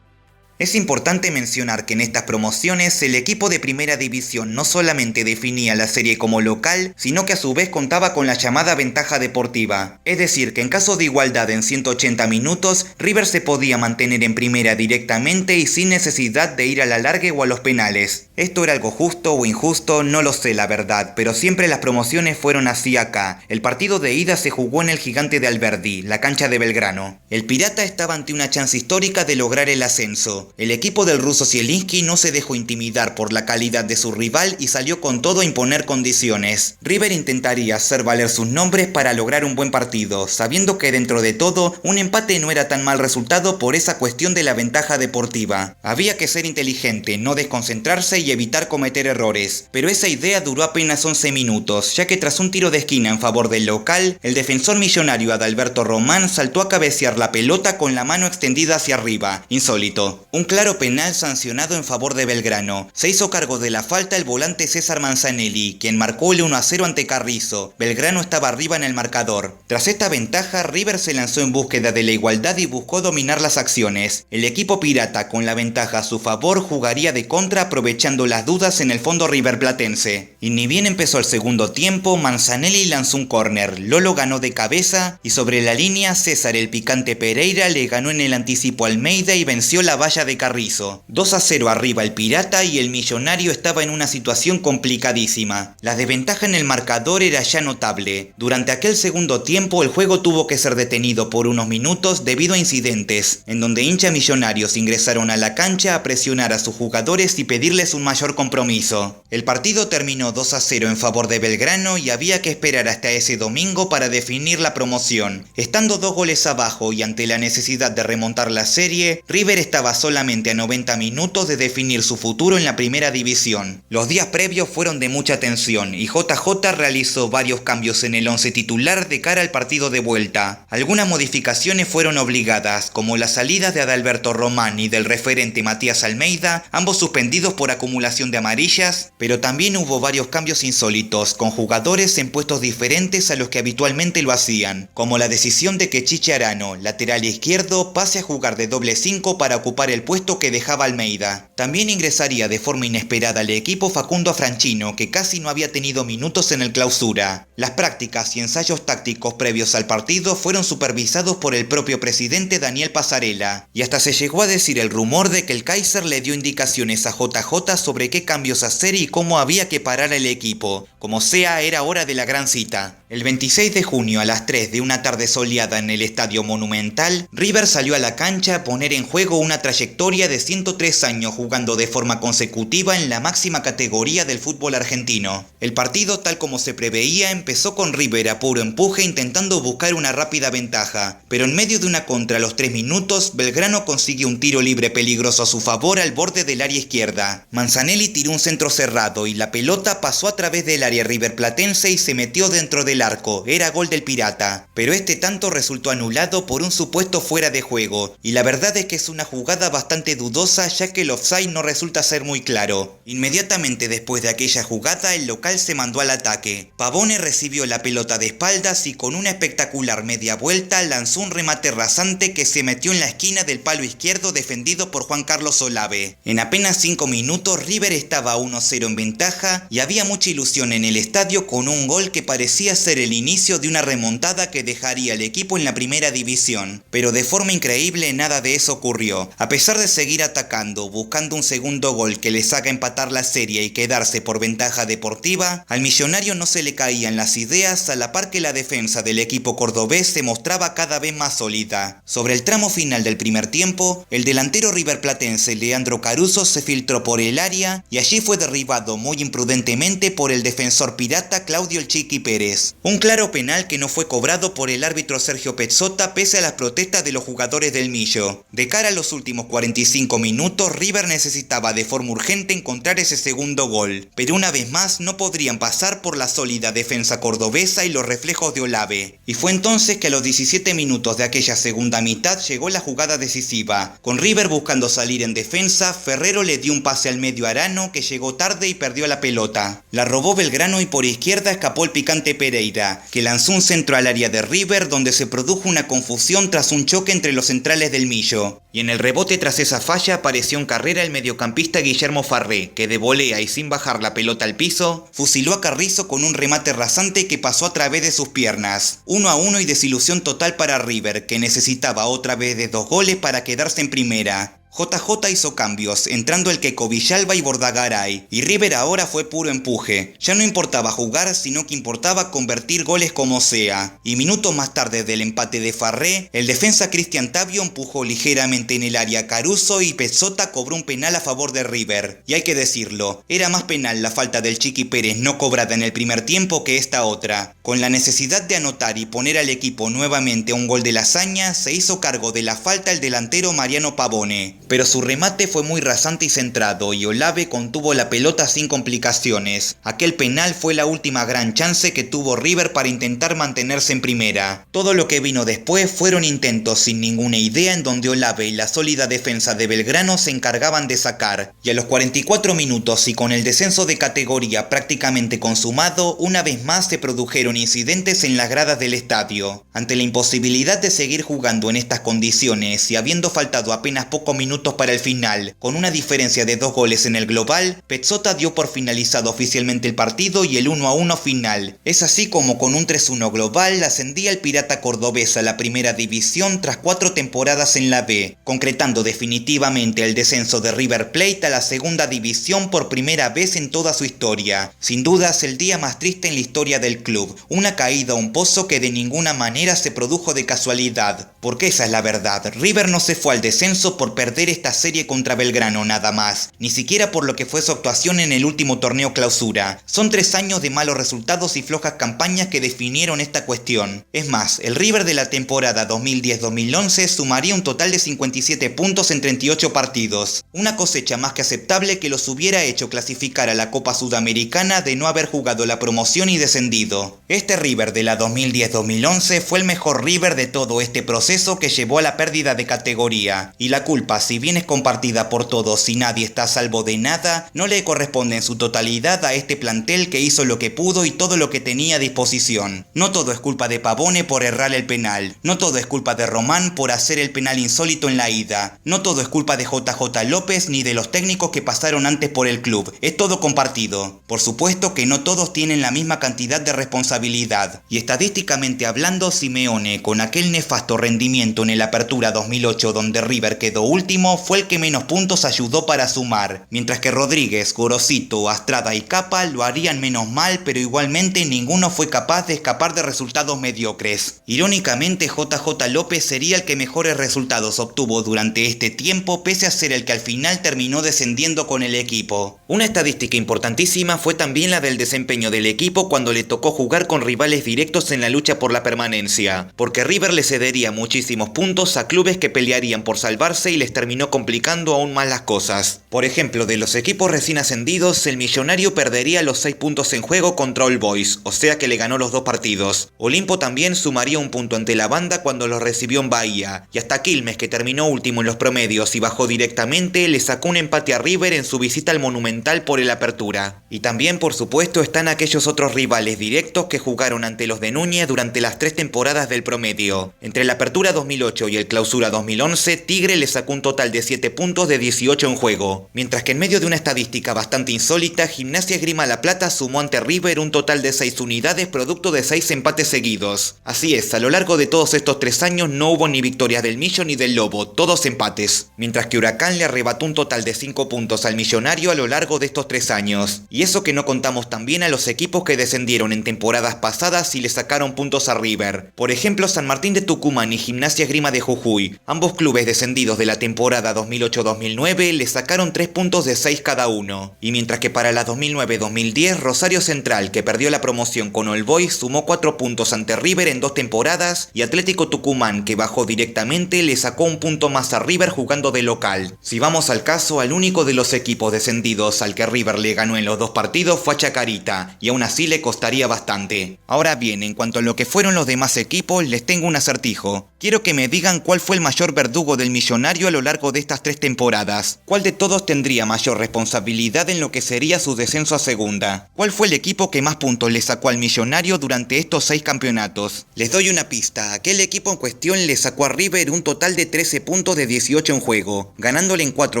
Es importante mencionar que en estas promociones el equipo de primera división no solamente definía la serie como local, sino que a su vez contaba con la llamada ventaja deportiva. Es decir, que en caso de igualdad en 180 minutos, River se podía mantener en primera directamente y sin necesidad de ir a la largue o a los penales. Esto era algo justo o injusto, no lo sé la verdad, pero siempre las promociones fueron así acá. El partido de ida se jugó en el Gigante de Alberdi, la cancha de Belgrano. El Pirata estaba ante una chance histórica de lograr el ascenso. El equipo del ruso Zielinski no se dejó intimidar por la calidad de su rival y salió con todo a imponer condiciones. River intentaría hacer valer sus nombres para lograr un buen partido, sabiendo que dentro de todo, un empate no era tan mal resultado por esa cuestión de la ventaja deportiva. Había que ser inteligente, no desconcentrarse y evitar cometer errores. Pero esa idea duró apenas 11 minutos, ya que tras un tiro de esquina en favor del local, el defensor millonario Adalberto Román saltó a cabecear la pelota con la mano extendida hacia arriba. Insólito. Un claro penal sancionado en favor de Belgrano. Se hizo cargo de la falta el volante César Manzanelli, quien marcó el 1-0 ante Carrizo. Belgrano estaba arriba en el marcador. Tras esta ventaja, River se lanzó en búsqueda de la igualdad y buscó dominar las acciones. El equipo pirata, con la ventaja a su favor, jugaría de contra aprovechando las dudas en el fondo riverplatense. Y ni bien empezó el segundo tiempo, Manzanelli lanzó un córner, Lolo ganó de cabeza y sobre la línea César el picante Pereira le ganó en el anticipo a Almeida y venció la valla de Carrizo. 2-0 arriba el Pirata y el Millonario estaba en una situación complicadísima. La desventaja en el marcador era ya notable. Durante aquel segundo tiempo el juego tuvo que ser detenido por unos minutos debido a incidentes, en donde hinchas millonarios ingresaron a la cancha a presionar a sus jugadores y pedirles un mayor compromiso. El partido terminó 2-0 en favor de Belgrano y había que esperar hasta ese domingo para definir la promoción. Estando 2 goles abajo y ante la necesidad de remontar la serie, River estaba solamente a 90 minutos de definir su futuro en la primera división. Los días previos fueron de mucha tensión y JJ realizó varios cambios en el once titular de cara al partido de vuelta. Algunas modificaciones fueron obligadas, como las salidas de Adalberto Román y del referente Matías Almeida, ambos suspendidos por acumulación de amarillas, pero también hubo varios cambios insólitos, con jugadores en puestos diferentes a los que habitualmente lo hacían, como la decisión de que Chiche Arano, lateral izquierdo, pase a jugar de doble 5 para ocupar el puesto que dejaba Almeida. También ingresaría de forma inesperada al equipo Facundo Franchino, que casi no había tenido minutos en el clausura. Las prácticas y ensayos tácticos previos al partido fueron supervisados por el propio presidente Daniel Pasarela, y hasta se llegó a decir el rumor de que el Kaiser le dio indicaciones a JJ sobre qué cambios hacer y cómo había que parar el equipo. Como sea, era hora de la gran cita. El 26 de junio a las 3 de una tarde soleada en el Estadio Monumental, River salió a la cancha a poner en juego una trayectoria de 103 años jugando de forma consecutiva en la máxima categoría del fútbol argentino. El partido, tal como se preveía, empezó con River a puro empuje intentando buscar una rápida ventaja, pero en medio de una contra a los 3 minutos, Belgrano consiguió un tiro libre peligroso a su favor al borde del área izquierda. Manzanelli tiró un centro cerrado y la pelota pasó a través del área riverplatense y se metió dentro del arco. Era gol del Pirata, pero este tanto resultó anulado por un supuesto fuera de juego, y la verdad es que es una jugada bastante dudosa ya que el offside no resulta ser muy claro. Inmediatamente después de aquella jugada el local se mandó al ataque. Pavone recibió la pelota de espaldas y con una espectacular media vuelta lanzó un remate rasante que se metió en la esquina del palo izquierdo defendido por Juan Carlos Olave. En apenas 5 minutos River estaba 1-0 en ventaja y había mucha ilusión en el estadio con un gol que parecía ser el inicio de una remontada que dejaría al equipo en la primera división. Pero de forma increíble nada de eso ocurrió. A pesar de seguir atacando, buscando un segundo gol que les haga empatar la serie y quedarse por ventaja deportiva, al Millonario no se le caían las ideas a la par que la defensa del equipo cordobés se mostraba cada vez más sólida. Sobre el tramo final del primer tiempo, el delantero riverplatense Leandro Caruso se filtró por el área y allí fue derribado muy imprudentemente por el defensor pirata Claudio El Chiqui Pérez. Un claro penal que no fue cobrado por el árbitro Sergio Pezzota pese a las protestas de los jugadores del Millo. De cara a los últimos 45 minutos, River necesitaba de forma urgente encontrar ese segundo gol, pero una vez más no podrían pasar por la sólida defensa cordobesa y los reflejos de Olave. Y fue entonces que a los 17 minutos de aquella segunda mitad llegó la jugada decisiva. Con River buscando salir en defensa, Ferrero le dio un pase al medio Arano que llegó tarde y perdió la pelota. La robó Belgrano y por izquierda escapó el picante Pereira, que lanzó un centro al área de River donde se produjo una confusión tras un choque entre los centrales del Millo. Y en el rebote tras esa falla apareció en carrera el mediocampista Guillermo Farré, que de volea y sin bajar la pelota al piso, fusiló a Carrizo con un remate rasante que pasó a través de sus piernas. 1-1 y desilusión total para River, que necesitaba otra vez de 2 goles para quedarse en primera. JJ hizo cambios, entrando el Queco Villalba y Bordagaray, y River ahora fue puro empuje. Ya no importaba jugar, sino que importaba convertir goles como sea. Y minutos más tarde del empate de Farré, el defensa Cristian Tavio empujó ligeramente en el área a Caruso y Pezzota cobró un penal a favor de River. Y hay que decirlo, era más penal la falta del Chiqui Pérez no cobrada en el primer tiempo que esta otra. Con la necesidad de anotar y poner al equipo nuevamente a un gol de la hazaña, se hizo cargo de la falta el delantero Mariano Pavone. pero su remate fue muy rasante y centrado y Olave contuvo la pelota sin complicaciones. Aquel penal fue la última gran chance que tuvo River para intentar mantenerse en primera. Todo lo que vino después fueron intentos sin ninguna idea en donde Olave y la sólida defensa de Belgrano se encargaban de sacar, y a los 44 minutos y con el descenso de categoría prácticamente consumado, una vez más se produjeron incidentes en las gradas del estadio. Ante la imposibilidad de seguir jugando en estas condiciones y habiendo faltado apenas pocos minutos para el final, con una diferencia de 2 goles en el global, Pezzotto dio por finalizado oficialmente el partido y el 1-1 final. Es así como con un 3-1 global ascendía el Pirata cordobés a la primera división tras 4 temporadas en la B, concretando definitivamente el descenso de River Plate a la segunda división por primera vez en toda su historia. Sin dudas el día más triste en la historia del club, una caída a un pozo que de ninguna manera se produjo de casualidad, porque esa es la verdad. River no se fue al descenso por perder esta serie contra Belgrano nada más, ni siquiera por lo que fue su actuación en el último torneo clausura. Son 3 años de malos resultados y flojas campañas que definieron esta cuestión. Es más, el River de la temporada 2010-2011 sumaría un total de 57 puntos en 38 partidos, una cosecha más que aceptable que los hubiera hecho clasificar a la Copa Sudamericana de no haber jugado la promoción y descendido. Este River de la 2010-2011 fue el mejor River de todo este proceso que llevó a la pérdida de categoría, y la culpa, si bien es compartida por todos y nadie está a salvo de nada, no le corresponde en su totalidad a este plantel que hizo lo que pudo y todo lo que tenía a disposición. No todo es culpa de Pavone por errar el penal, no todo es culpa de Román por hacer el penal insólito en la ida, no todo es culpa de JJ López ni de los técnicos que pasaron antes por el club, es todo compartido. Por supuesto que no todos tienen la misma cantidad de responsabilidad, y estadísticamente hablando, Simeone, con aquel nefasto rendimiento en el Apertura 2008 donde River quedó último, fue el que menos puntos ayudó para sumar, mientras que Rodríguez, Gorosito, Astrada y Capa lo harían menos mal, pero igualmente ninguno fue capaz de escapar de resultados mediocres. Irónicamente, JJ López sería el que mejores resultados obtuvo durante este tiempo, pese a ser el que al final terminó descendiendo con el equipo. Una estadística importantísima fue también la del desempeño del equipo cuando le tocó jugar con rivales directos en la lucha por la permanencia, porque River le cedería muchísimos puntos a clubes que pelearían por salvarse y les terminó complicando aún más las cosas. Por ejemplo, de los equipos recién ascendidos, el Millonario perdería los 6 puntos en juego contra All Boys, o sea que le ganó los 2 partidos. Olimpo también sumaría un punto ante la banda cuando los recibió en Bahía, y hasta Quilmes, que terminó último en los promedios y bajó directamente, le sacó un empate a River en su visita al Monumental por el Apertura. Y también, por supuesto, están aquellos otros rivales directos que jugaron ante los de Núñez durante las 3 temporadas del promedio. Entre la Apertura 2008 y el Clausura 2011, Tigre le sacó un total de 7 puntos de 18 en juego, mientras que en medio de una estadística bastante insólita, Gimnasia Esgrima La Plata sumó ante River un total de 6 unidades producto de 6 empates seguidos. Así es, a lo largo de todos estos 3 años no hubo ni victorias del Millo ni del Lobo, todos empates, mientras que Huracán le arrebató un total de 5 puntos al Millonario a lo largo de estos 3 años. Y eso que no contamos también a los equipos que descendieron en temporadas pasadas y le sacaron puntos a River. Por ejemplo, San Martín de Tucumán y Gimnasia Esgrima de Jujuy, ambos clubes descendidos de la temporada 2008-2009, le sacaron 3 puntos de 6 cada uno. Y mientras que para la 2009-2010, Rosario Central, que perdió la promoción con All Boys, sumó 4 puntos ante River en 2 temporadas, y Atlético Tucumán, que bajó directamente, le sacó un punto más a River jugando de local. Si vamos al caso, al único de los equipos descendidos al que River le ganó en los 2 partidos fue a Chacarita, y aún así le costaría bastante. Ahora bien, en cuanto a lo que fueron los demás equipos, les tengo un acertijo. Quiero que me digan cuál fue el mayor verdugo del Millonario a lo largo de estas 3 temporadas. ¿Cuál de todos tendría mayor responsabilidad en lo que sería su descenso a segunda? ¿Cuál fue el equipo que más puntos le sacó al Millonario durante estos 6 campeonatos? Les doy una pista. Aquel equipo en cuestión le sacó a River un total de 13 puntos de 18 en juego, ganándole en 4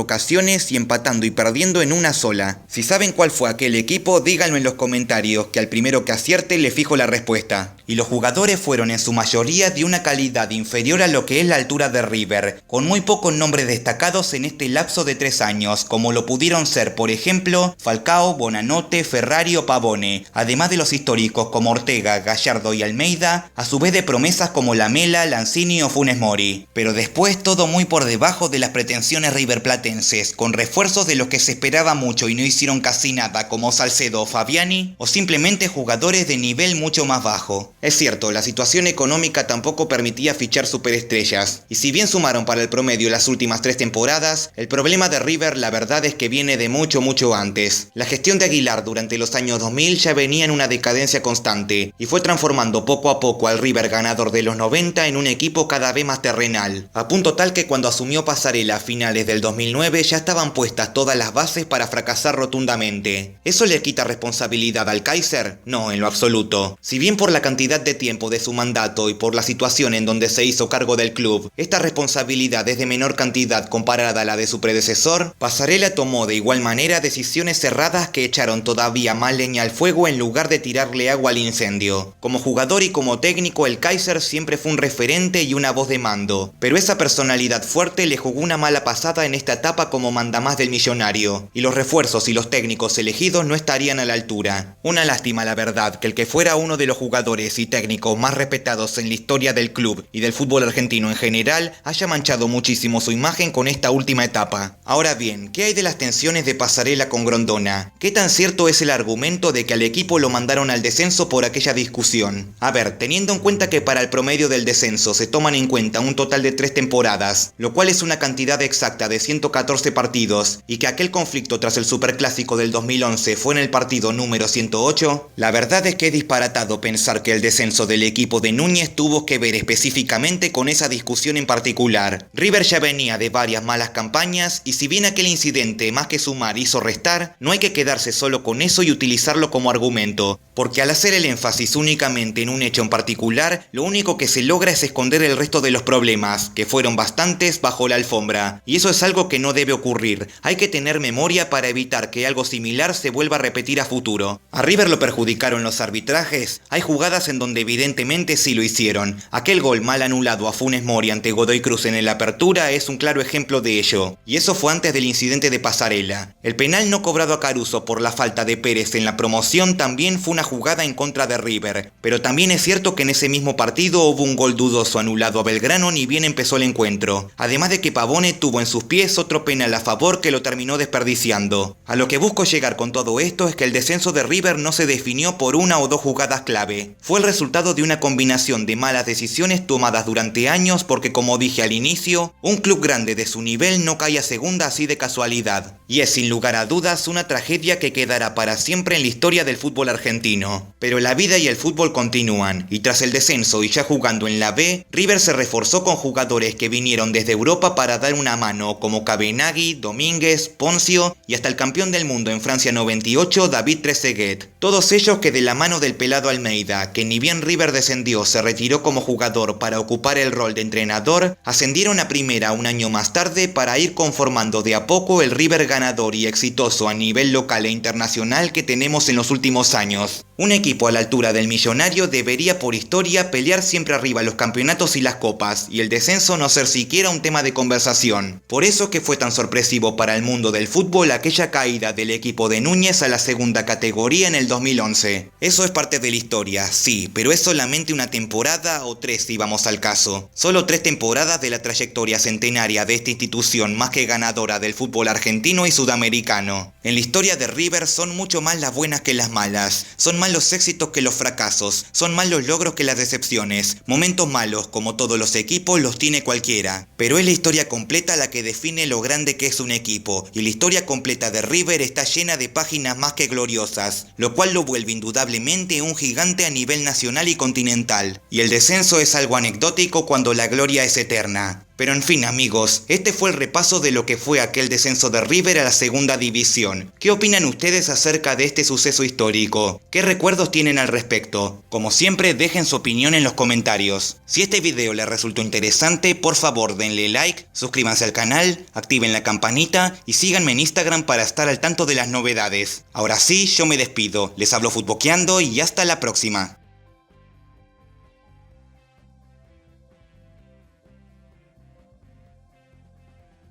ocasiones y empatando y perdiendo en una sola. Si saben cuál fue aquel equipo, díganlo en los comentarios, que al primero que acierte le fijo la respuesta. Y los jugadores fueron en su mayoría de una calidad inferior a lo que es la altura de River, con muy pocos nombres destacados en este lapso de 3 años, como lo pudieron ser, por ejemplo, Falcao, Bonanote, Ferrari o Pavone, además de los históricos como Ortega, Gallardo y Almeida, a su vez de promesas como Lamela, Lanzini o Funes Mori. Pero después todo muy por debajo de las pretensiones riverplatenses, con refuerzos de los que se esperaba mucho y no hicieron casi nada como Salcedo o Fabiani, o simplemente jugadores de nivel mucho más bajo. Es cierto, la situación económica tampoco permitía fichar superestrellas, y si bien sumaron para el promedio las últimas 3 temporadas, el problema de River la verdad es que viene de mucho antes. La gestión de Aguilar durante los años 2000 ya venía en una decadencia constante, y fue transformando poco a poco al River ganador de los 90 en un equipo cada vez más terrenal, a punto tal que cuando asumió Pasarela a finales del 2009 ya estaban puestas todas las bases para fracasar rotundamente. ¿Eso le quita responsabilidad al Kaiser? No, en lo absoluto. Si bien por la cantidad de tiempo de su mandato y por la situación en donde se hizo cargo del club, esta responsabilidad es de menor cantidad comparada a la de su predecesor, Pasarela tomó de igual manera decisiones cerradas que echaron todavía más leña al fuego en lugar de tirarle agua al incendio. Como jugador y como técnico, el Kaiser siempre fue un referente y una voz de mando, pero esa personalidad fuerte le jugó una mala pasada en esta etapa como mandamás del Millonario, y los refuerzos y los técnicos elegidos no estarían a la altura. Una lástima la verdad que el que fuera uno de los jugadores y técnicos más respetados en la historia del club y del fútbol argentino en general haya manchado muchísimo su imagen con esta última etapa. Ahora bien, ¿qué hay de las tensiones de Pasarela con Grondona? ¿Qué tan cierto es el argumento de que al equipo lo mandaron al descenso por aquella discusión? A ver, teniendo en cuenta que para el promedio del descenso se toman en cuenta un total de 3 temporadas, lo cual es una cantidad exacta de 114 partidos, y que aquel conflicto tras el Superclásico del 2011 fue en el partido número 108, la verdad es que es disparatado pensar que el descenso del equipo de Núñez tuvo que ver específicamente con esa discusión en particular. River ya venía de varias malas campañas, y si bien aquel incidente más que sumar hizo restar, no hay que quedarse solo con eso y utilizarlo como argumento, porque al hacer el énfasis únicamente en un hecho en particular, lo único que se logra es esconder el resto de los problemas, que fueron bastantes, bajo la alfombra, y eso es algo que no debe ocurrir. Hay que tener memoria para evitar que algo similar se vuelva a repetir a futuro. ¿A River lo perjudicaron los arbitrajes? Hay jugadas en donde evidentemente sí lo hicieron. Aquel gol mal anulado a Funes Mori ante Godoy Cruz en el Apertura es un claro ejemplo de ello, y eso fue antes del incidente de Pasarela. El penal no cobrado a Caruso por la falta de Pérez en la promoción también fue una jugada en contra de River, pero también es cierto que en ese mismo partido hubo un gol dudoso anulado a Belgrano ni bien empezó el encuentro, además de que Pavone tuvo en sus pies otro penal a favor que lo terminó desperdiciando. A lo que busco llegar con todo esto es que el descenso de River no se definió por una o dos jugadas clave, fue el resultado de una combinación de malas decisiones tomadas durante años porque, como dije al inicio, un club grande de su nivel no cae a segunda así de casualidad, y es sin lugar a dudas una tragedia que quedará para siempre en la historia del fútbol argentino. Pero la vida y el fútbol continúan, y tras el descenso y ya jugando en la B, River se reforzó con jugadores que vinieron desde Europa para dar una mano, como Cabenagui, Domínguez, Poncio y hasta el campeón del mundo en Francia 98, David Trezeguet. Todos ellos que de la mano del pelado Almeida, que ni bien River descendió se retiró como jugador para ocupar el rol de entrenador, ascendieron a primera un año más tarde para ir conformando de a poco el River ganador y exitoso a nivel local e internacional que tenemos en los últimos años. Un equipo a la altura del Millonario debería por historia pelear siempre arriba los campeonatos y las copas, y el descenso no ser siquiera un tema de conversación. Por eso que fue tan sorpresivo para el mundo del fútbol aquella caída del equipo de Núñez a la segunda categoría en el 2011. Eso es parte de la historia, sí, pero es solamente una temporada o 3 si vamos al caso. Solo 3 temporadas de la trayectoria centenaria de esta institución más que ganadora del fútbol argentino y sudamericano. En la historia de River son mucho más las buenas que las malas, son más los éxitos que los fracasos, son más los logros que las decepciones. Momentos malos, como todos los equipos, los tiene cualquiera, pero es la historia completa la que define lo grande que es un equipo, y la historia completa de River está llena de páginas más que gloriosas, lo cual lo vuelve indudablemente un gigante a nivel nacional y continental, y el descenso es algo anecdótico cuando la gloria es eterna. Pero en fin amigos, este fue el repaso de lo que fue aquel descenso de River a la segunda división. ¿Qué opinan ustedes acerca de este suceso histórico? ¿Qué recuerdos tienen al respecto? Como siempre, dejen su opinión en los comentarios. Si este video les resultó interesante, por favor denle like, suscríbanse al canal, activen la campanita y síganme en Instagram para estar al tanto de las novedades. Ahora sí, yo me despido, les hablo Futboqueando y hasta la próxima.